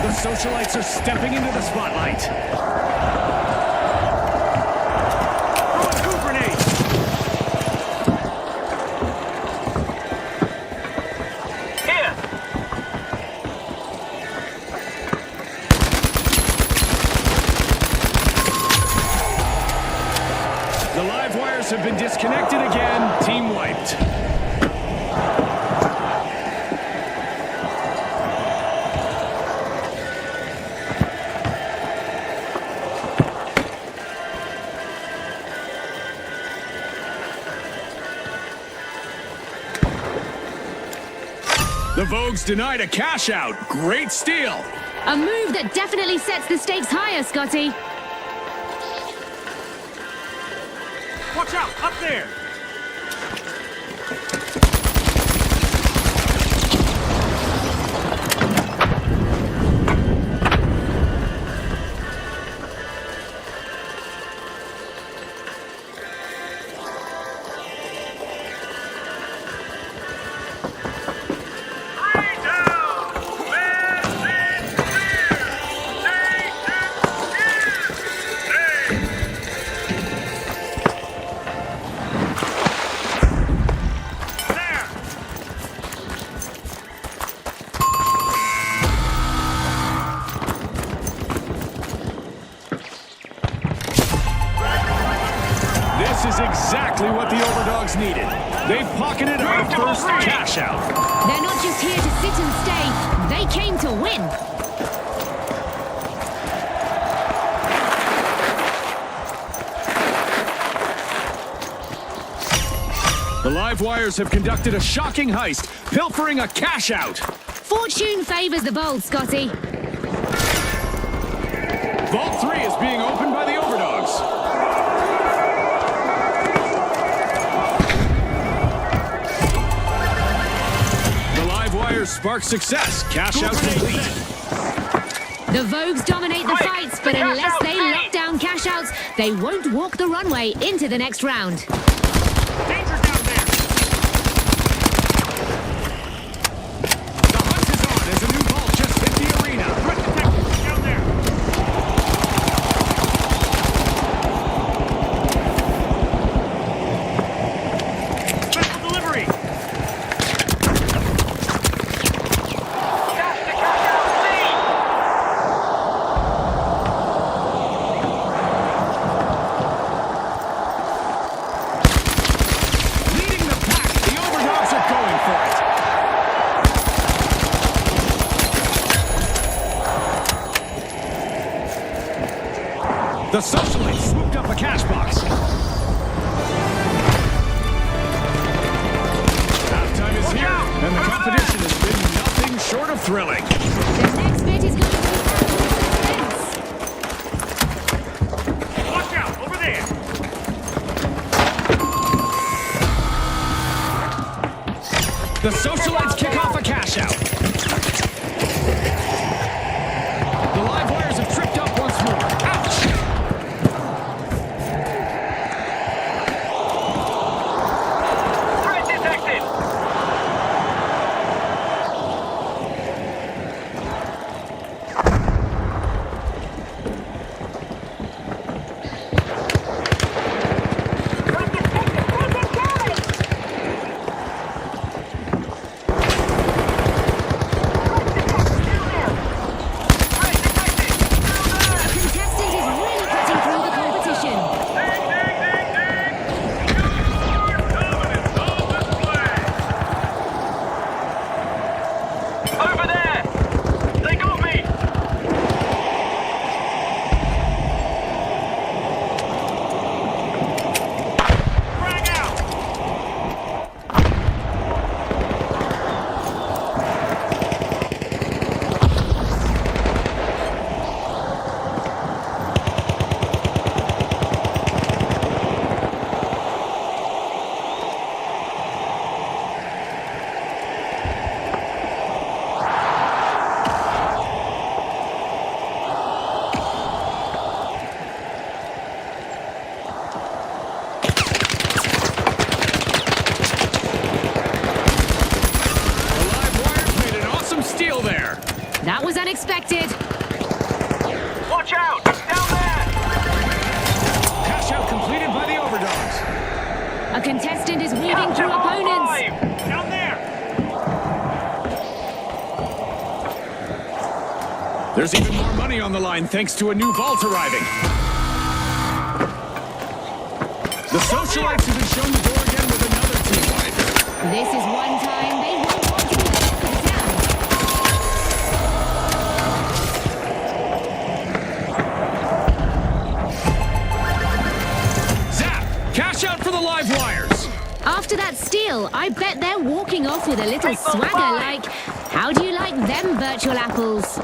The socialites are stepping into the spotlight. Throw a coup grenade! Here! The live wires have been disconnected again. Team wiped. The Vogues denied a cash out. Great steal. A move that definitely sets the stakes higher, Scotty. Watch out! Up there! Three down! Left is clear! Station There! This is exactly what the Overdogs needed. They've pocketed our first cash out. They're not just here to sit and stay. They came to win. The live wires have conducted a shocking heist, pilfering a cash out. Fortune favors the bold, Scotty. Vault 3 is being opened by the Overdogs. The live wires spark success. Cash out complete. The Vogues dominate the Quick, fights, but the cash unless out they B. lock down cash outs, they won't walk the runway into the next round. Danger down there! The hunt is on as a new vault just hit the arena. Threat detected! Down there! Special delivery! Cash to cash out C! Leading the pack, the Overdogs are going for it. The socialites swooped up a cash box. Halftime is here, and the competition has been nothing short of thrilling. The next bit is going to be intense. Watch out! Over there! The socialites kick off a cash out. The live wires have tripped up once more. Ouch! Threat detected! A contestant is weaving through opponents. Down there! There's even more money on the line thanks to a new vault arriving. The socialites have been shown the door again with another team wipe. This is one time they won't want to be left down. Zap! Cash out for the live wires! After that steal, I bet they're walking off with a little swagger like, how do you like them virtual apples?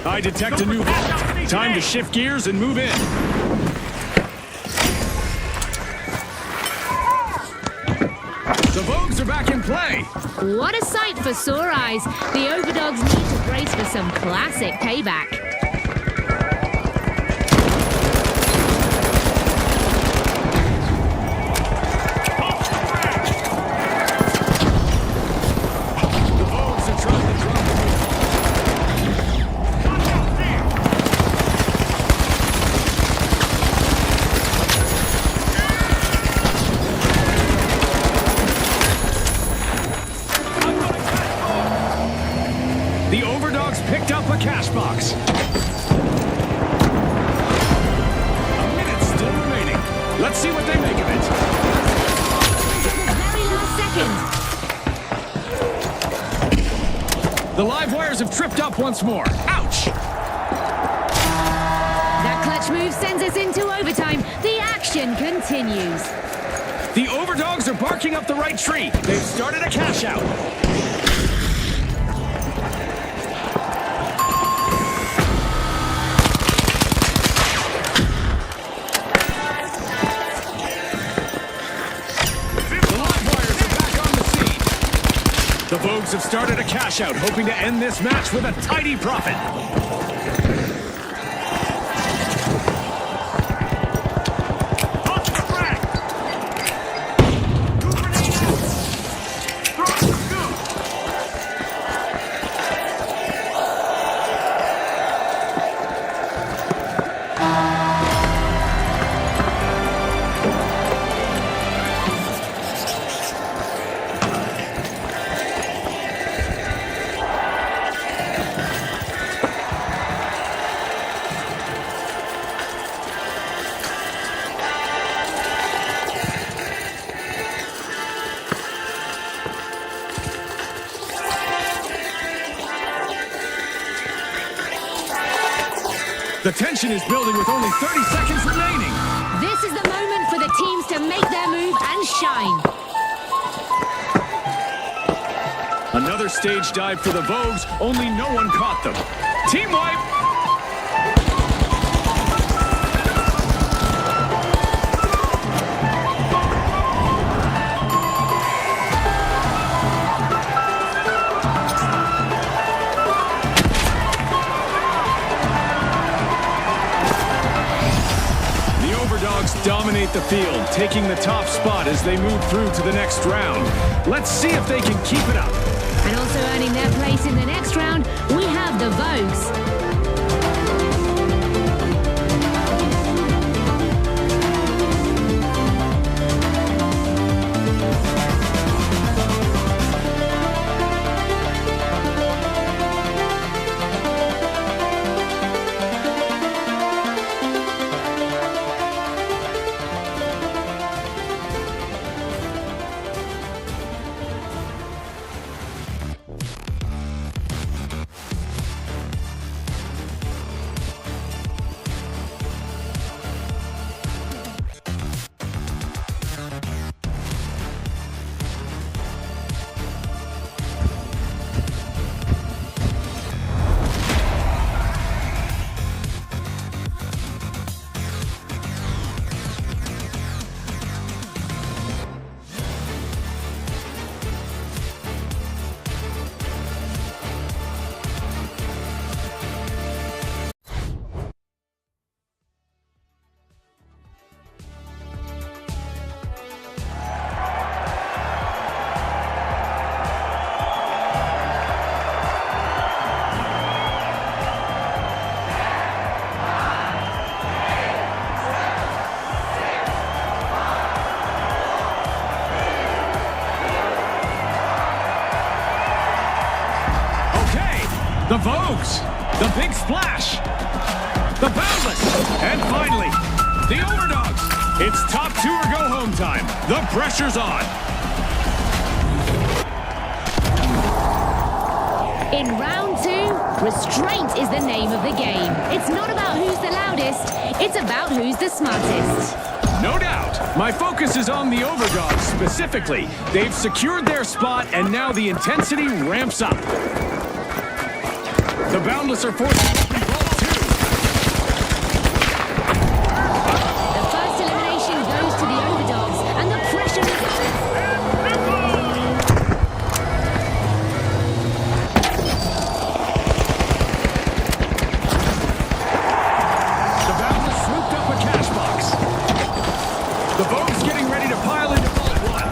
I detect a new vault. Time to shift gears and move in. The Vogues are back in play. What a sight for sore eyes. The Overdogs need to brace for some classic payback. The Vogues are trying to drop the The Overdogs picked up a cash box. A minute still remaining. Let's see what they make of it. Until the very last second. The live wires have tripped up once more. Ouch! That clutch move sends us into overtime. The action continues. The Overdogs are barking up the right tree. They've started a cash out. The Vogues have started a cash out, hoping to end this match with a tidy profit. Off the track! Throw the scoop! The tension is building with only 30 seconds remaining. This is the moment for the teams to make their move and shine. Another stage dive for the Vogues, only no one caught them. Team wipe! The Overdogs dominate the field, taking the top spot as they move through to the next round. Let's see if they can keep it up. And also earning their place in the next round, we have the Vogues. Vogues, the Big Splash, the Boundless, and finally, the Overdogs. It's top two or go home time. The pressure's on. In round two, restraint is the name of the game. It's not about who's the loudest, it's about who's the smartest. No doubt. My focus is on the Overdogs specifically. They've secured their spot, and now the intensity ramps up. The Boundless are forced to open vault two. The first elimination goes to the Overdogs, and the pressure is on. The Boundless swooped up a cash box. The Vogue's getting ready to pile into vault one.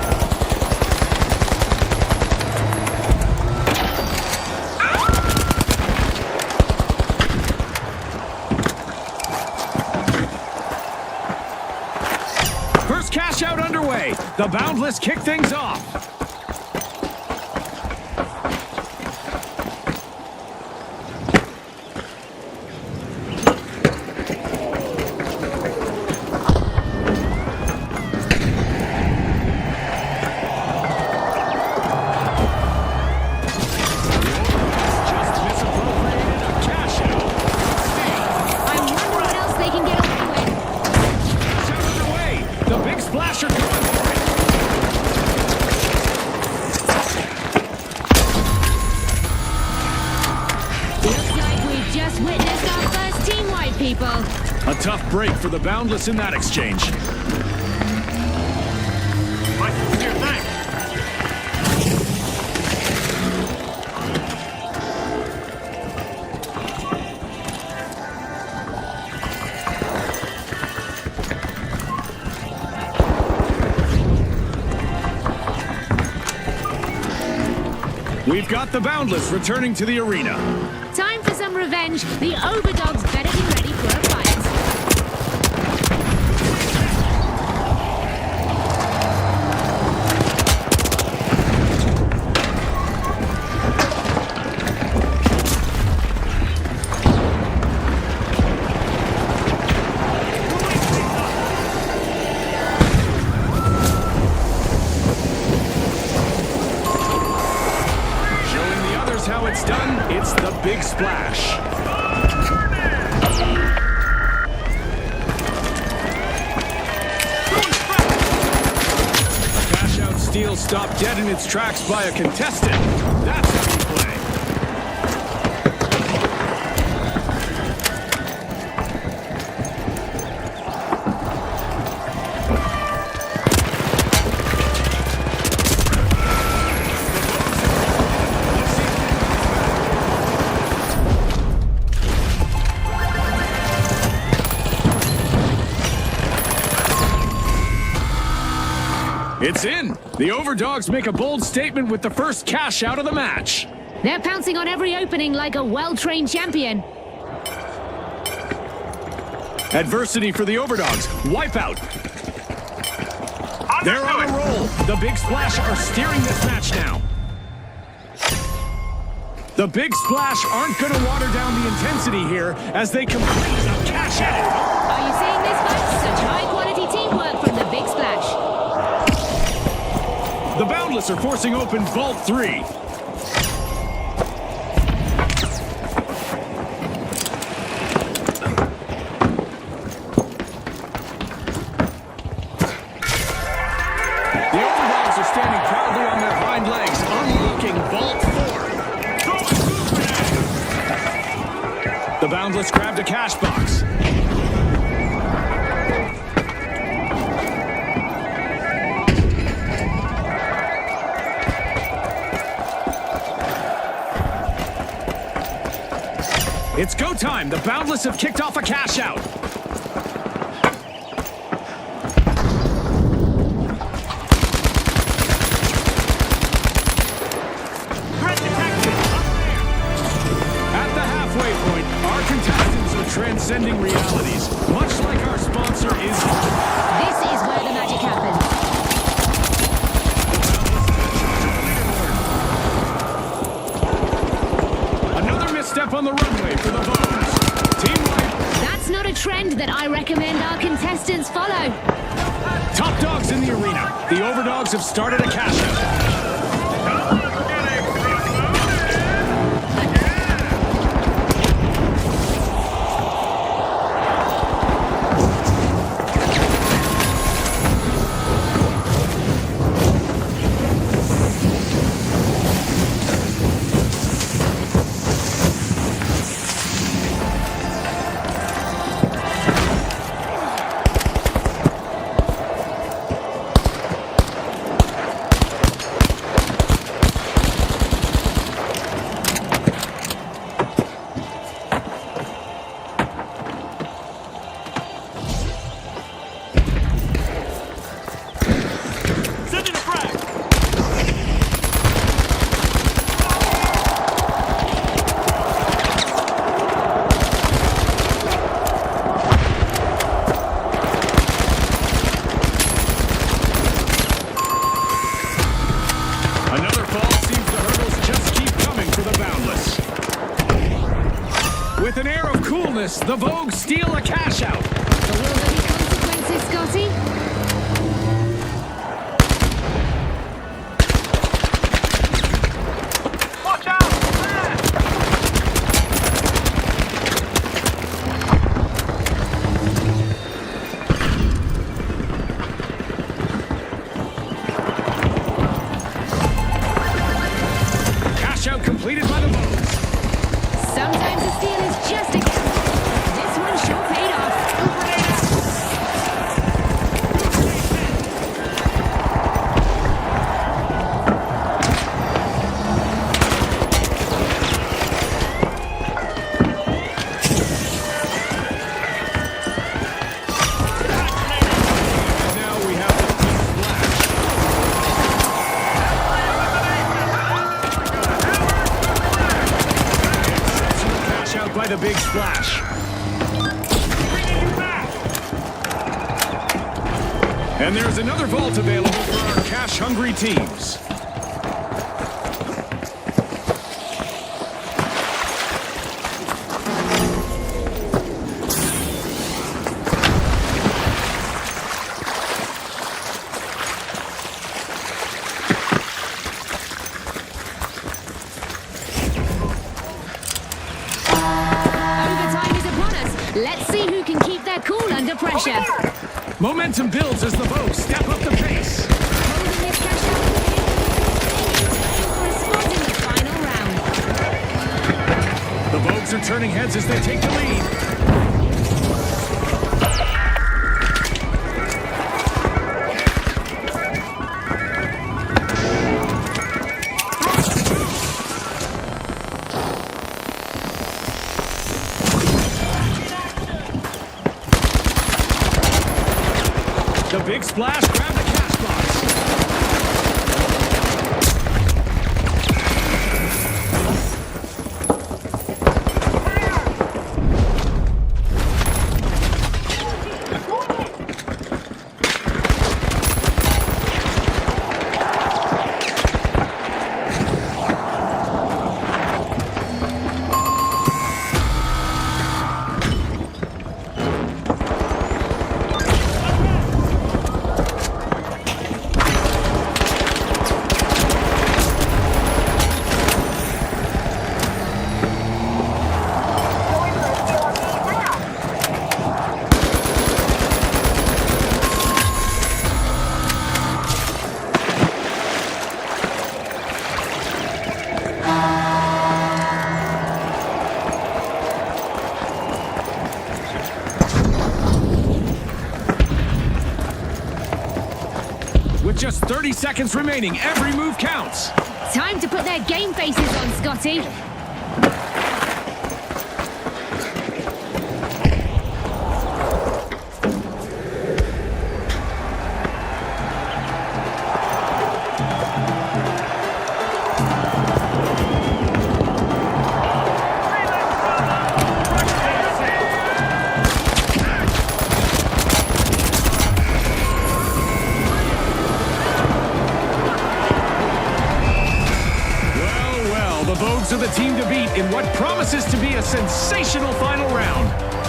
First cash out underway. The Boundless kick things off. Just misappropriated a cash out. I wonder what else they can get away with. Cash out underway. The Big Splash are going for it. Looks like we've just witnessed our first team wipe, people. A tough break for the Boundless in that exchange. My sincere thanks. We've got the Boundless returning to the arena. Time for some revenge. The Overdogs better be ready for a fight. Showing the others how it's done, it's the Big Splash. A cash out steal stopped dead in its tracks by a contestant. That's how you play. It's in. The Overdogs make a bold statement with the first cash out of the match. They're pouncing on every opening like a well-trained champion. Adversity for the Overdogs. Wipeout. They're on a roll. The Big Splash are steering this match now. The Big Splash aren't going to water down the intensity here as they complete a cash out. Are you seeing this, folks? Such high-quality teamwork from the Big Splash. The Boundless are forcing open Vault 3. The Overdogs are standing proudly on their hind legs, unlocking Vault 4. The Boundless grabbed a cash box. It's go time. The Boundless have kicked off a cash out. At the halfway point, our contestants are transcending realities, much like our sponsor is. This is where the magic happens. Another misstep on the runway for the Vogues. Team wipe. That's not a trend that I recommend our contestants follow. Top dogs in the arena. The overdogs have started a cash out. With an air of coolness, the Vogues steal a cash out. But will there be consequences, Scotty? Watch out! Cash out completed by the Vogues. Sometimes a steal is just a gamble. This one sure paid off. Now we have the cash out by the big splash. And there's another vault available for our cash-hungry teams. Overtime is upon us. Let's see who can keep their cool under pressure. Momentum builds as the Vogues step up the pace. Holding this cash out for a spot in the final round. The Vogues are turning heads as they take the lead. The big splash grabbed the cash box. With just 30 seconds remaining, every move counts. Time to put their game faces on, Scotty. The Vogues are the team in what promises to be a sensational final round.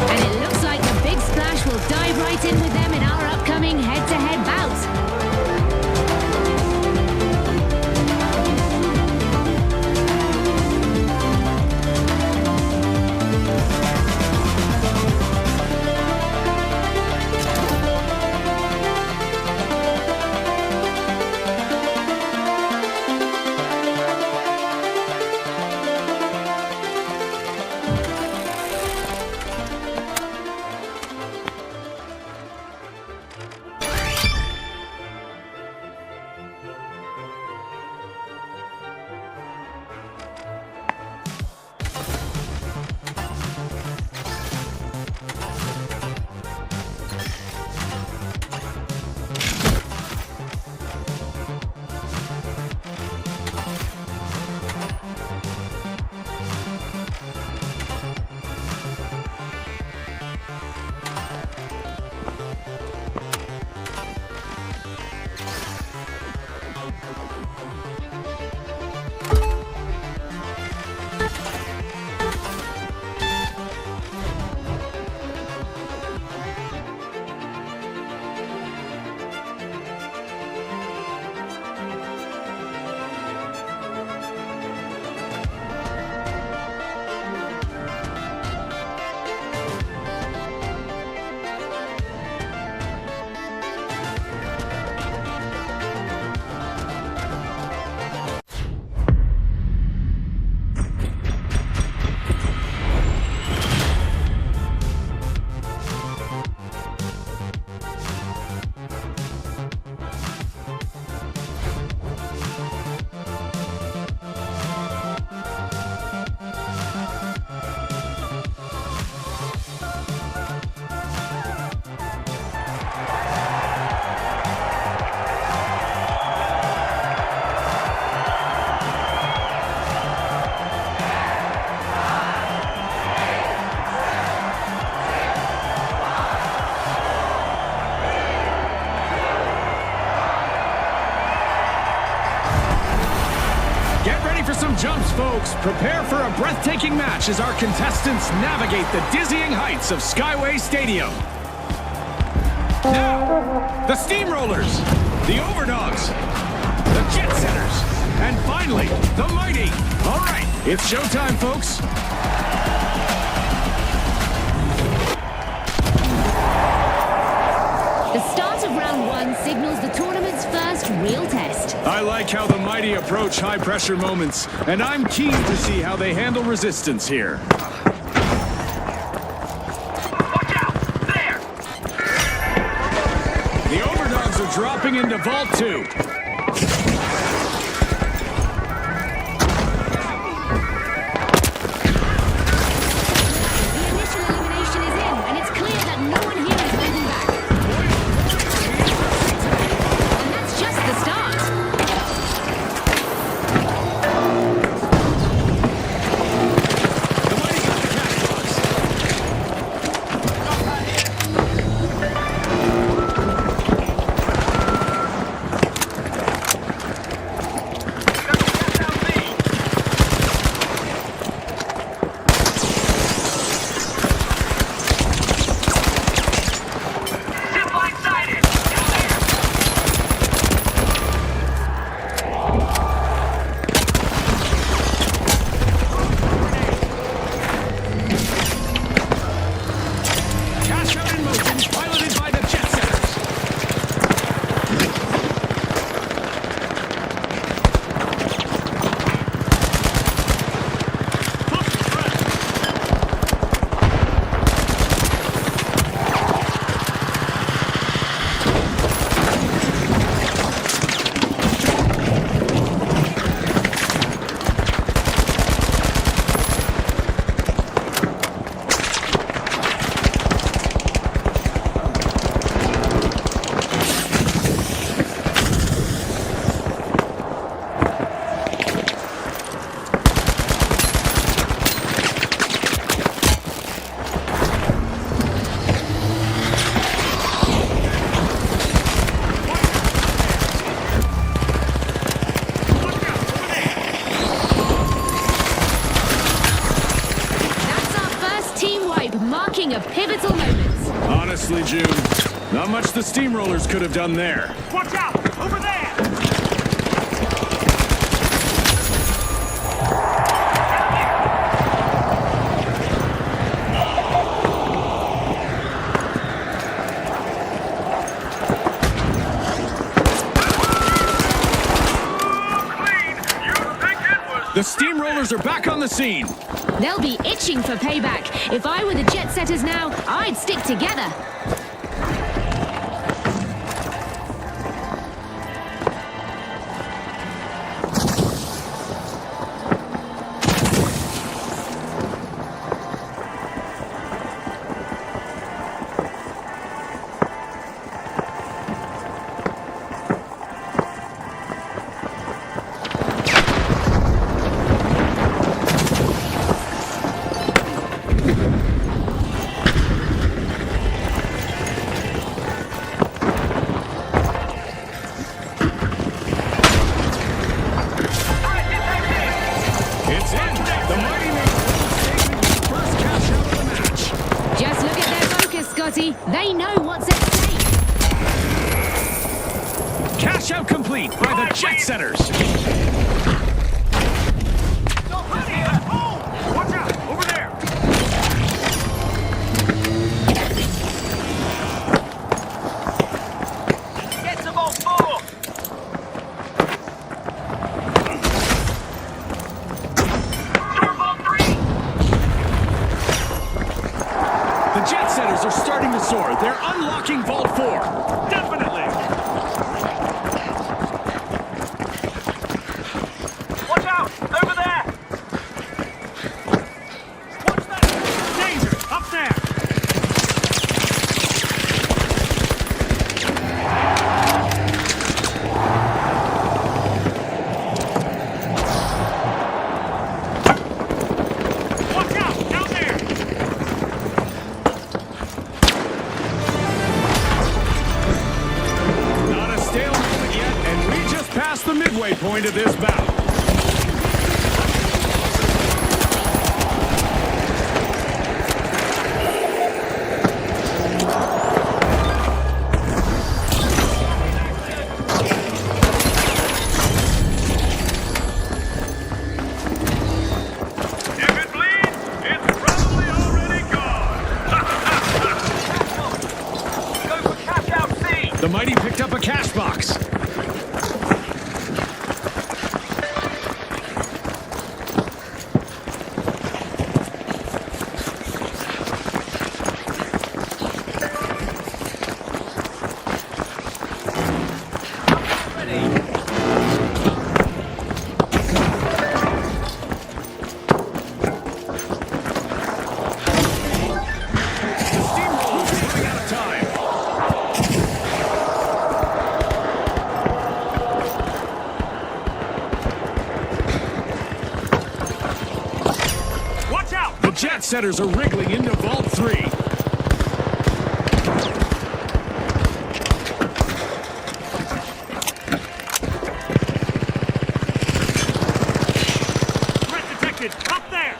And it looks like the Big Splash will dive right in with them in our upcoming head-to-head bout. some jumps, folks. Prepare for a breathtaking match as our contestants navigate the dizzying heights of Skyway Stadium. Now, the Steamrollers, the Overdogs, the Jet Setters, and finally, the Mighty. All right, it's showtime, folks. The start of round one signals the tournament's first real test. I like how the Mighty approach high-pressure moments, and I'm keen to see how they handle resistance here. Watch out! There! The Overdogs are dropping into Vault 2. Honestly, June, not much the steamrollers could have done there. Watch out! Over there! The steamrollers are back on the scene. They'll be itching for payback. If I were the Jet Setters now, I'd stick together. It's in. The Mighty Maidens taking the first cash out of the match. Just look at their focus, Scotty. They know what's at stake. Cash out complete by the Jet Setters. Watch out! Over there! Get some more four! The Jet Setters are starting to soar. They're unlocking Vault 4. Definitely! Watch out! Over there! Watch that! Danger! Up there! Watch out! Down there! Not a stalemate yet, and we just passed the midway point of this bout. If it bleeds, it's probably already gone. Go for cash out C. The Mighty picked up a cash box. The steamrollers are running out of time. Watch out! The Jet Setters are wriggling into Vault 3. Threat detected! Up there!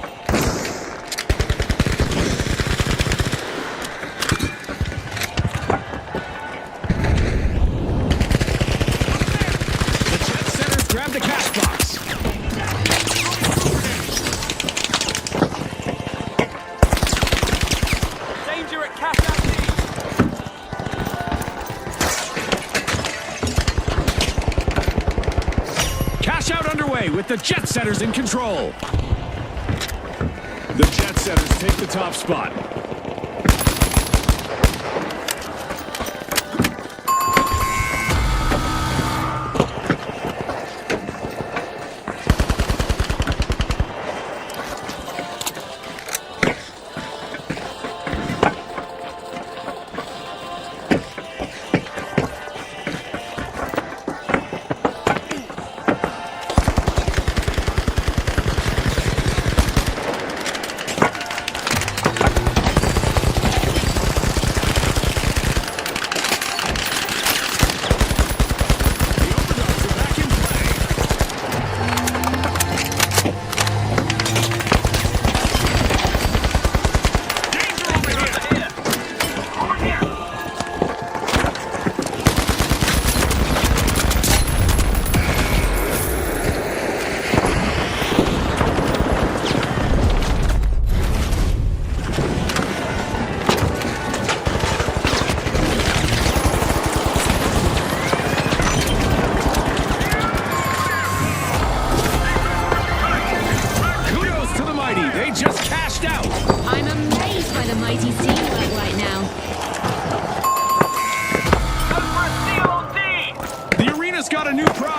The Jet Setters grab the cash box. Danger at cash out C. Cash out underway with the Jet Setters in control. The Jet Setters take the top spot.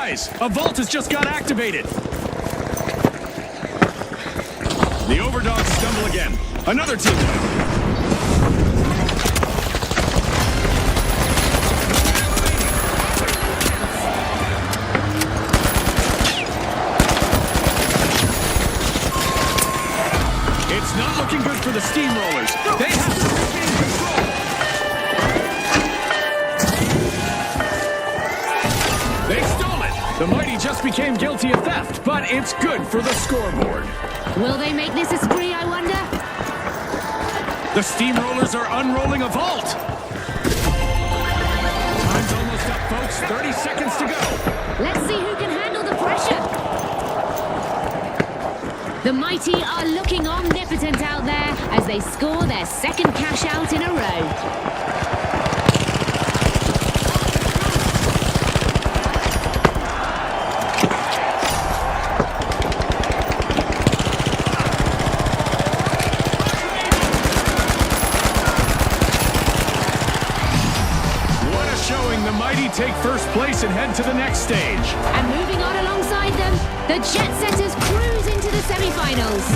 Guys, a vault has just got activated. The overdogs stumble again. Another team win. It's not looking good for the Steamrollers. They have to regain control. They stole it. The Mighty just became guilty of theft, but it's good for the scoreboard. Will they make this a spree, I wonder? The Steamrollers are unrolling a vault. Time's almost up, folks. 30 seconds to go. Let's see who can handle the pressure. The Mighty are looking omnipotent out there as they score their second cash out in a row. Take first place and head to the next stage. And moving on alongside them, the Jet Setters cruise into the semi-finals.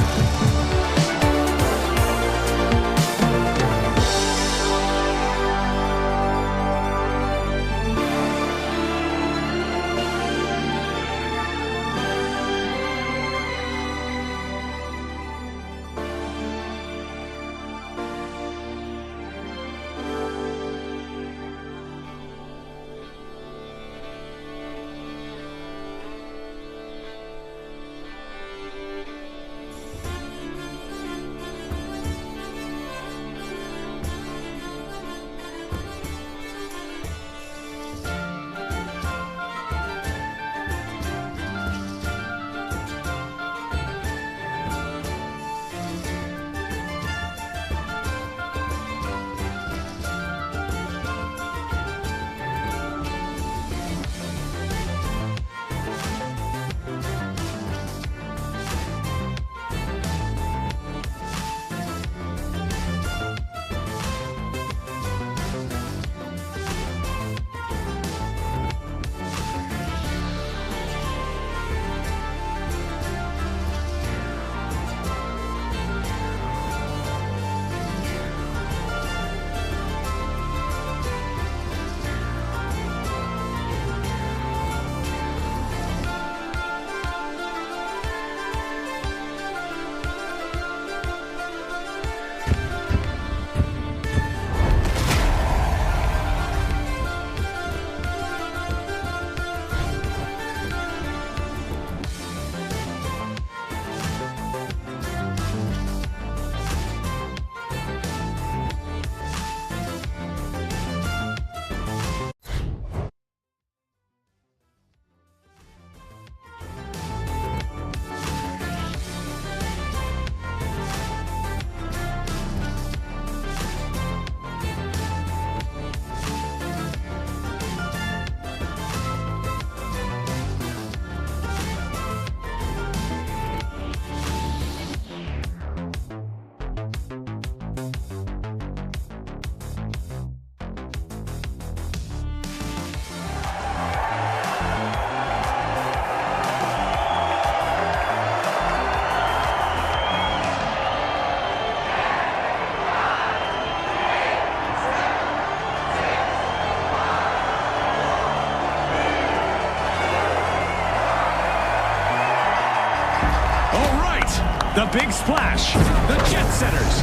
The Big Splash, the Jet Setters,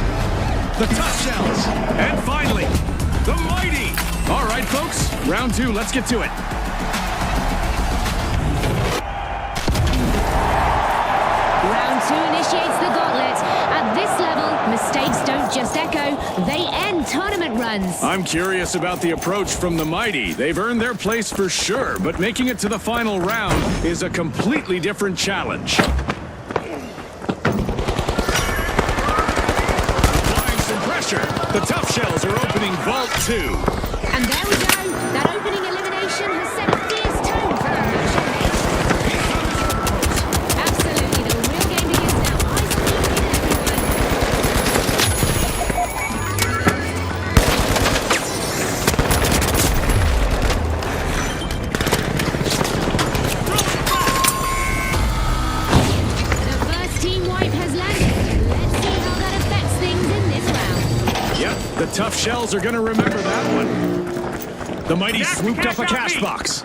the Tough Shells, and finally, the Mighty. All right, folks, round two, let's get to it. Round two initiates the gauntlet. At this level, mistakes don't just echo, they end tournament runs. I'm curious about the approach from the Mighty. They've earned their place for sure, but making it to the final round is a completely different challenge. The Tough Shells are opening Vault 2. And there we go. That opening elimination has set a fierce tone for the match. Absolutely, the real game begins now. Eyes on you, everyone. Tough Shells are gonna remember that one. The Mighty Jack, swooped up a cash out cash me. box.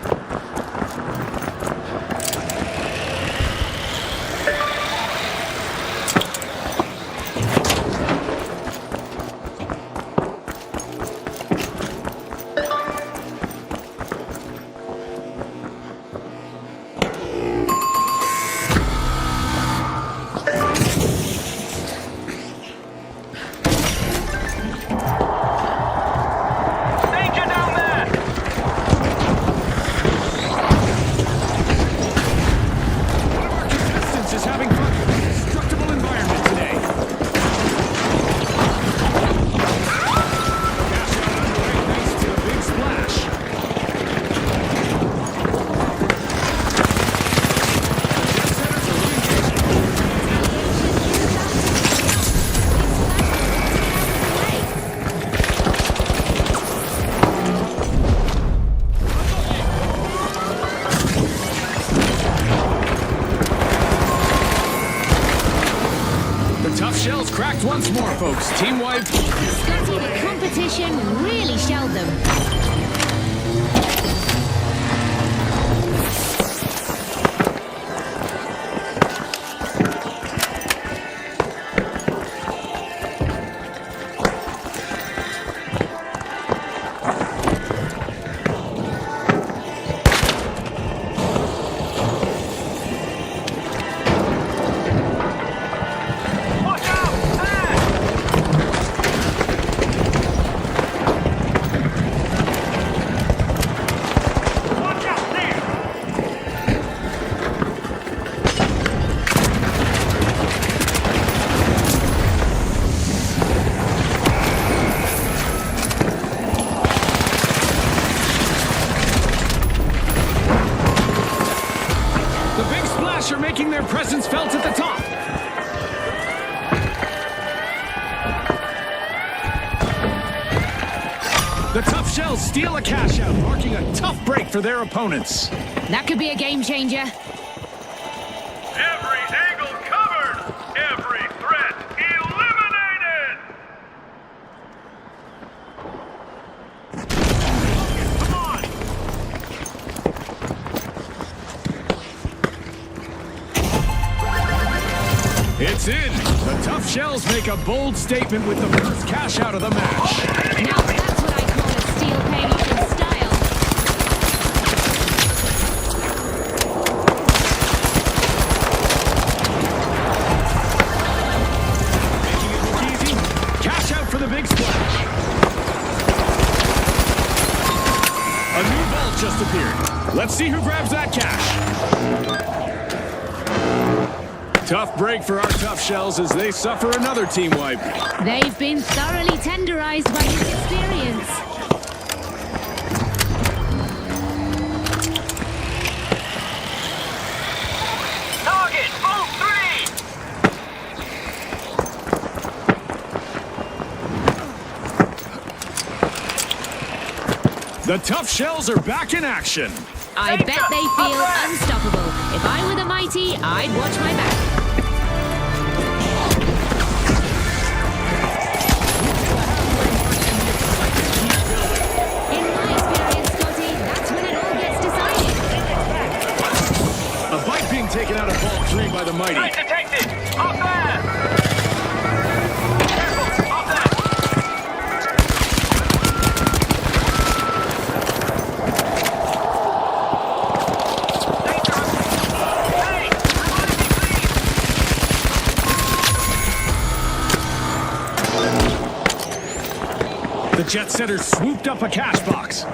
Danger down there! One of our contestants is having fun with a destructible environment today. Cash out underway thanks to the big splash. The Tough Shells cracked once more, folks. Team wiped. Scotty, the competition really shelled them. Watch out! There! Watch out there! The big splash are making their presence felt at the top. The Tough Shells steal a cash out, marking a tough break for their opponents. That could be a game changer. Every angle covered! Every threat eliminated! Come on! It's in. The Tough Shells make a bold statement with the first cash out of the match. Now that's what I call a steel page in style. Making it look easy. Cash out for the big splash. A new vault just appeared. Let's see who grabs that cash. Tough break for our Tough Shells as they suffer another team wipe. They've been thoroughly tenderized by this experience. Target! Boat 3! The Tough Shells are back in action. I bet they feel unstoppable. If I were the Mighty, I'd watch my back. In my experience, Scotty, that's when it all gets decided. A bite being taken out of Vault 3 by the Mighty. Threat detected! Up there! Careful! Up there! Hey! The Jet Setters swooped up a cash box.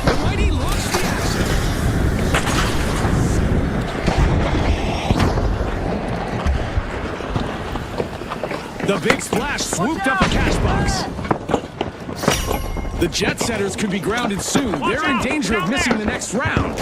The Mighty launched the action. The big splash swooped up a cash box. The Jet Setters could be grounded soon. They're in danger of missing the next round.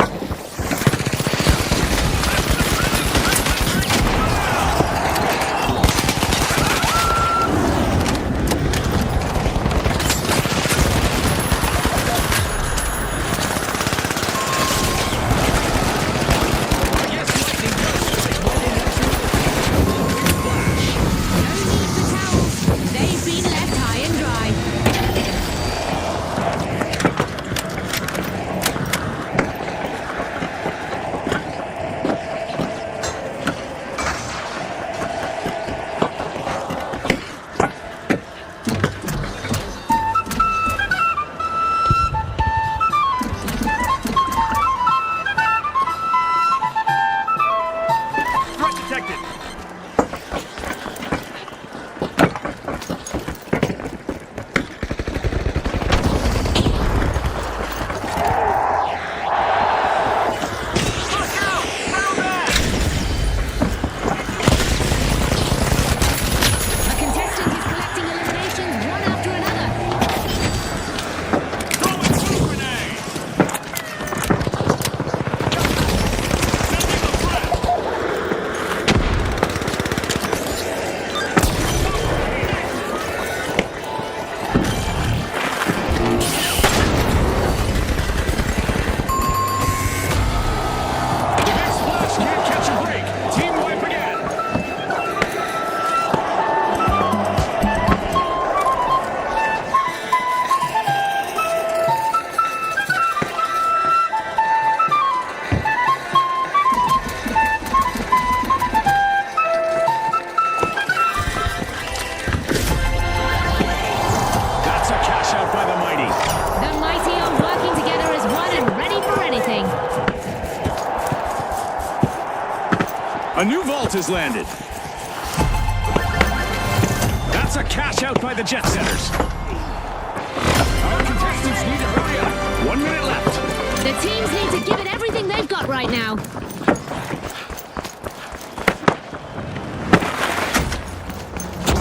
A new vault has landed. That's a cash out by the Jet Setters. Our contestants need to hurry up. 1 minute left. The teams need to give it everything they've got right now.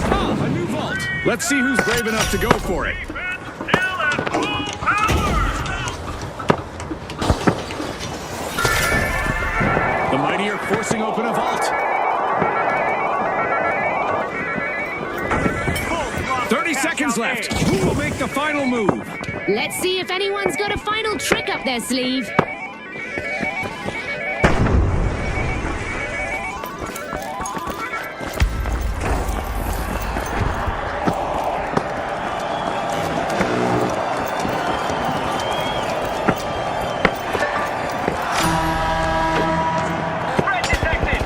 Ah, a new vault. Let's see who's brave enough to go for it. Defense still at full power. The mighty are forcing open a vault. 30 seconds left. Who will make the final move? Let's see if anyone's got a final trick up their sleeve. Threat detected.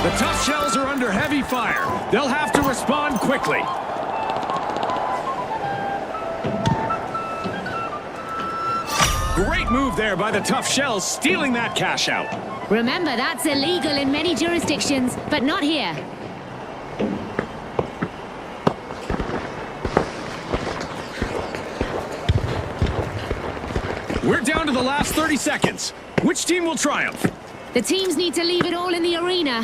The tough shells are under heavy fire. They'll have to respond quickly. Great move there by the tough shells, stealing that cash out. Remember, that's illegal in many jurisdictions, but not here. We're down to the last 30 seconds. Which team will triumph? The teams need to leave it all in the arena.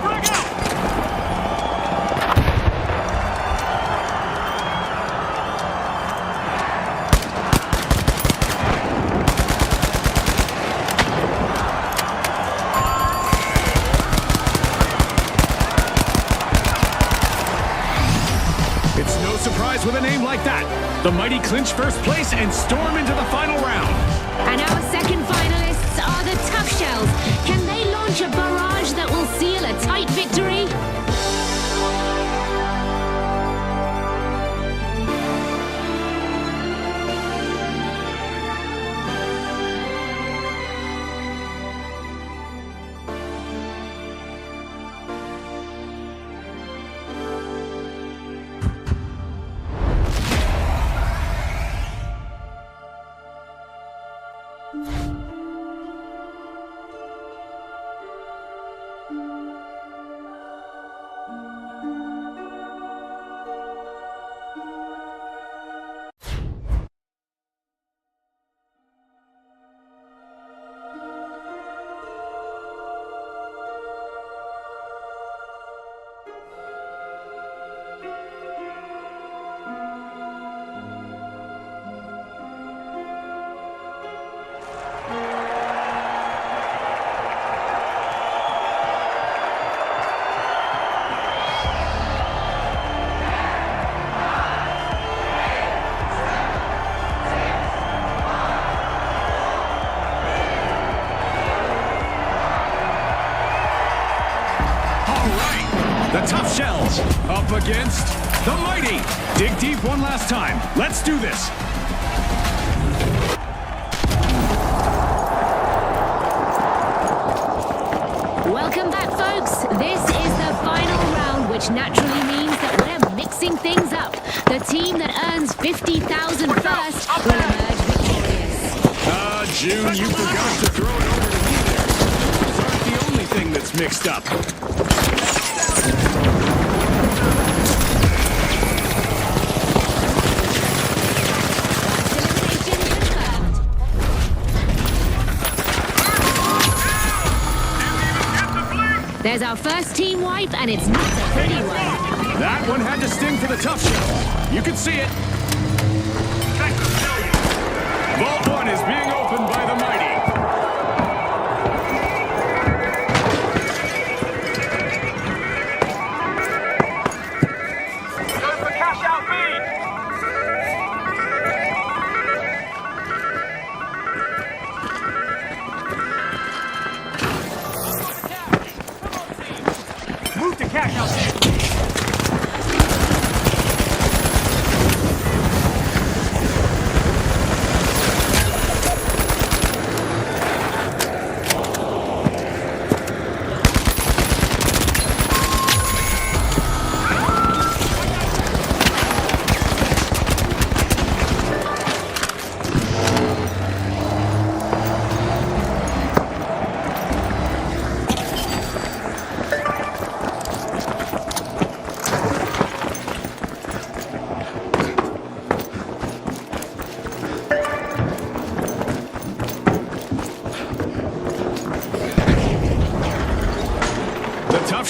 Frag out. It's no surprise with a name like that. The mighty clinch first place and storm into the final round. And our second finalists are the Tough Shells. Can they launch a barrage that will seal a tight victory? The tough shells up against the mighty. Dig deep one last time. Let's do this. Welcome back, folks. This is the final round, which naturally means that we're mixing things up. The team that earns 50,000 first will emerge victorious. June, you forgot to throw it over to me there. Those aren't the only thing that's mixed up. Elimination confirmed. There's our first team wipe, and it's not a pretty one. That one had to sting for the tough shell. You can see it. Vault 1 is being opened by the mighty. Goes for cash out B. Move to cash out B.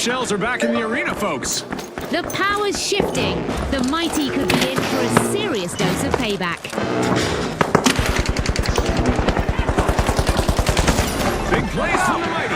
shells are back in the arena, folks. The power's shifting. The mighty could be in for a serious dose of payback. Big plays from the mighty.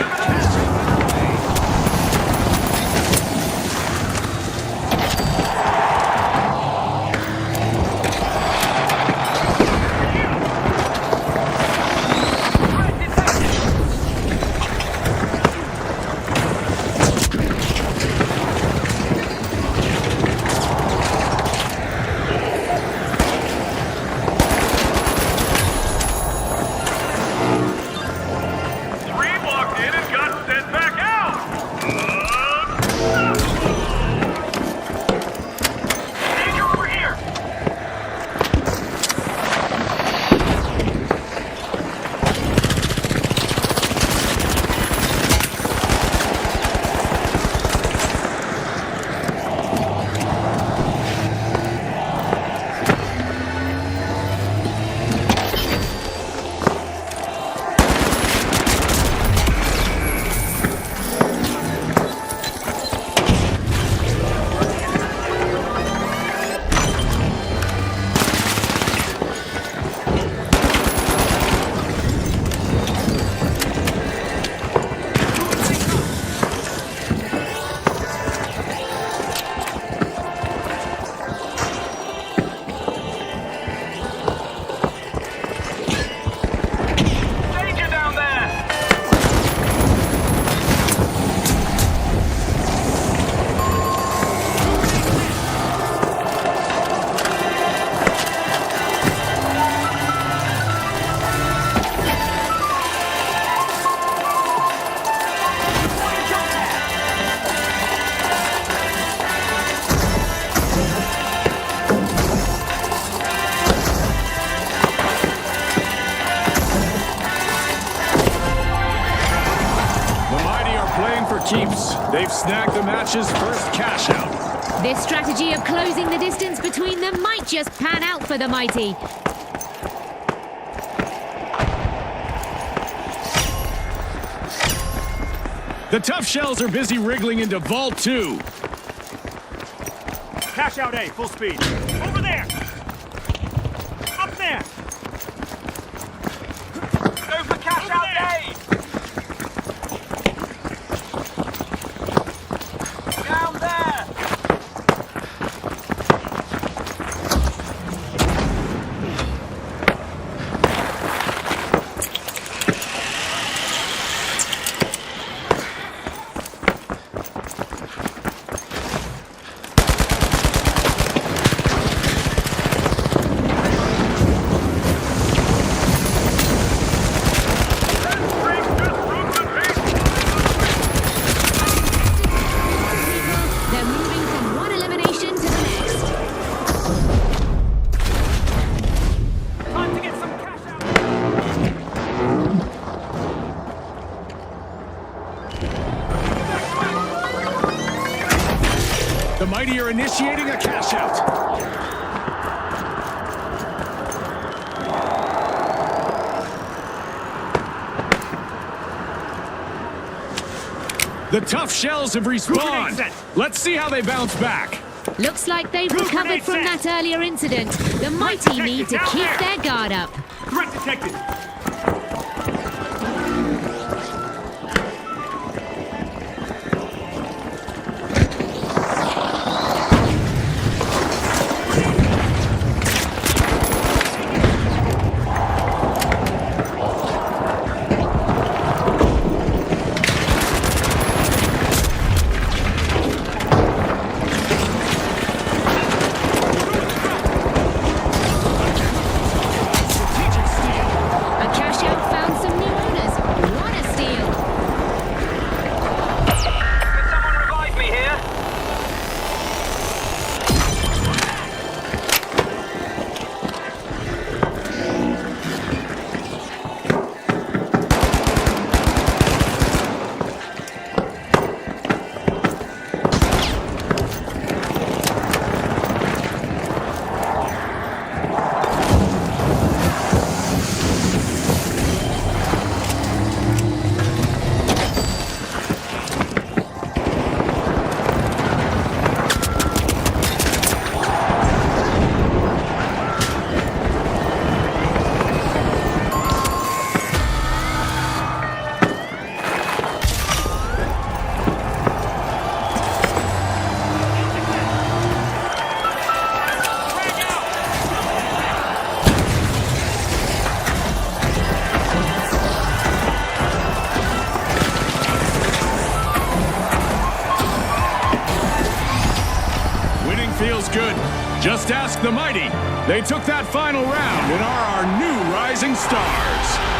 Keeps. They've snagged the match's first cash out. This strategy of closing the distance between them might just pan out for the mighty. The tough shells are busy wriggling into Vault 2. Cash out A, full speed. Over there! Up there! Go for cash out A! Down there! They're moving from one elimination to the next. Time to get some cash out! The mighty are initiating a cash out. The tough shells have respawned. set. Let's see how they bounce back. Looks like they've Group recovered grenade from set. that earlier incident. The mighty detected need to down keep there. their guard up. Threat detected! Strategic steal. Just ask the mighty. They took that final round and are our new rising stars.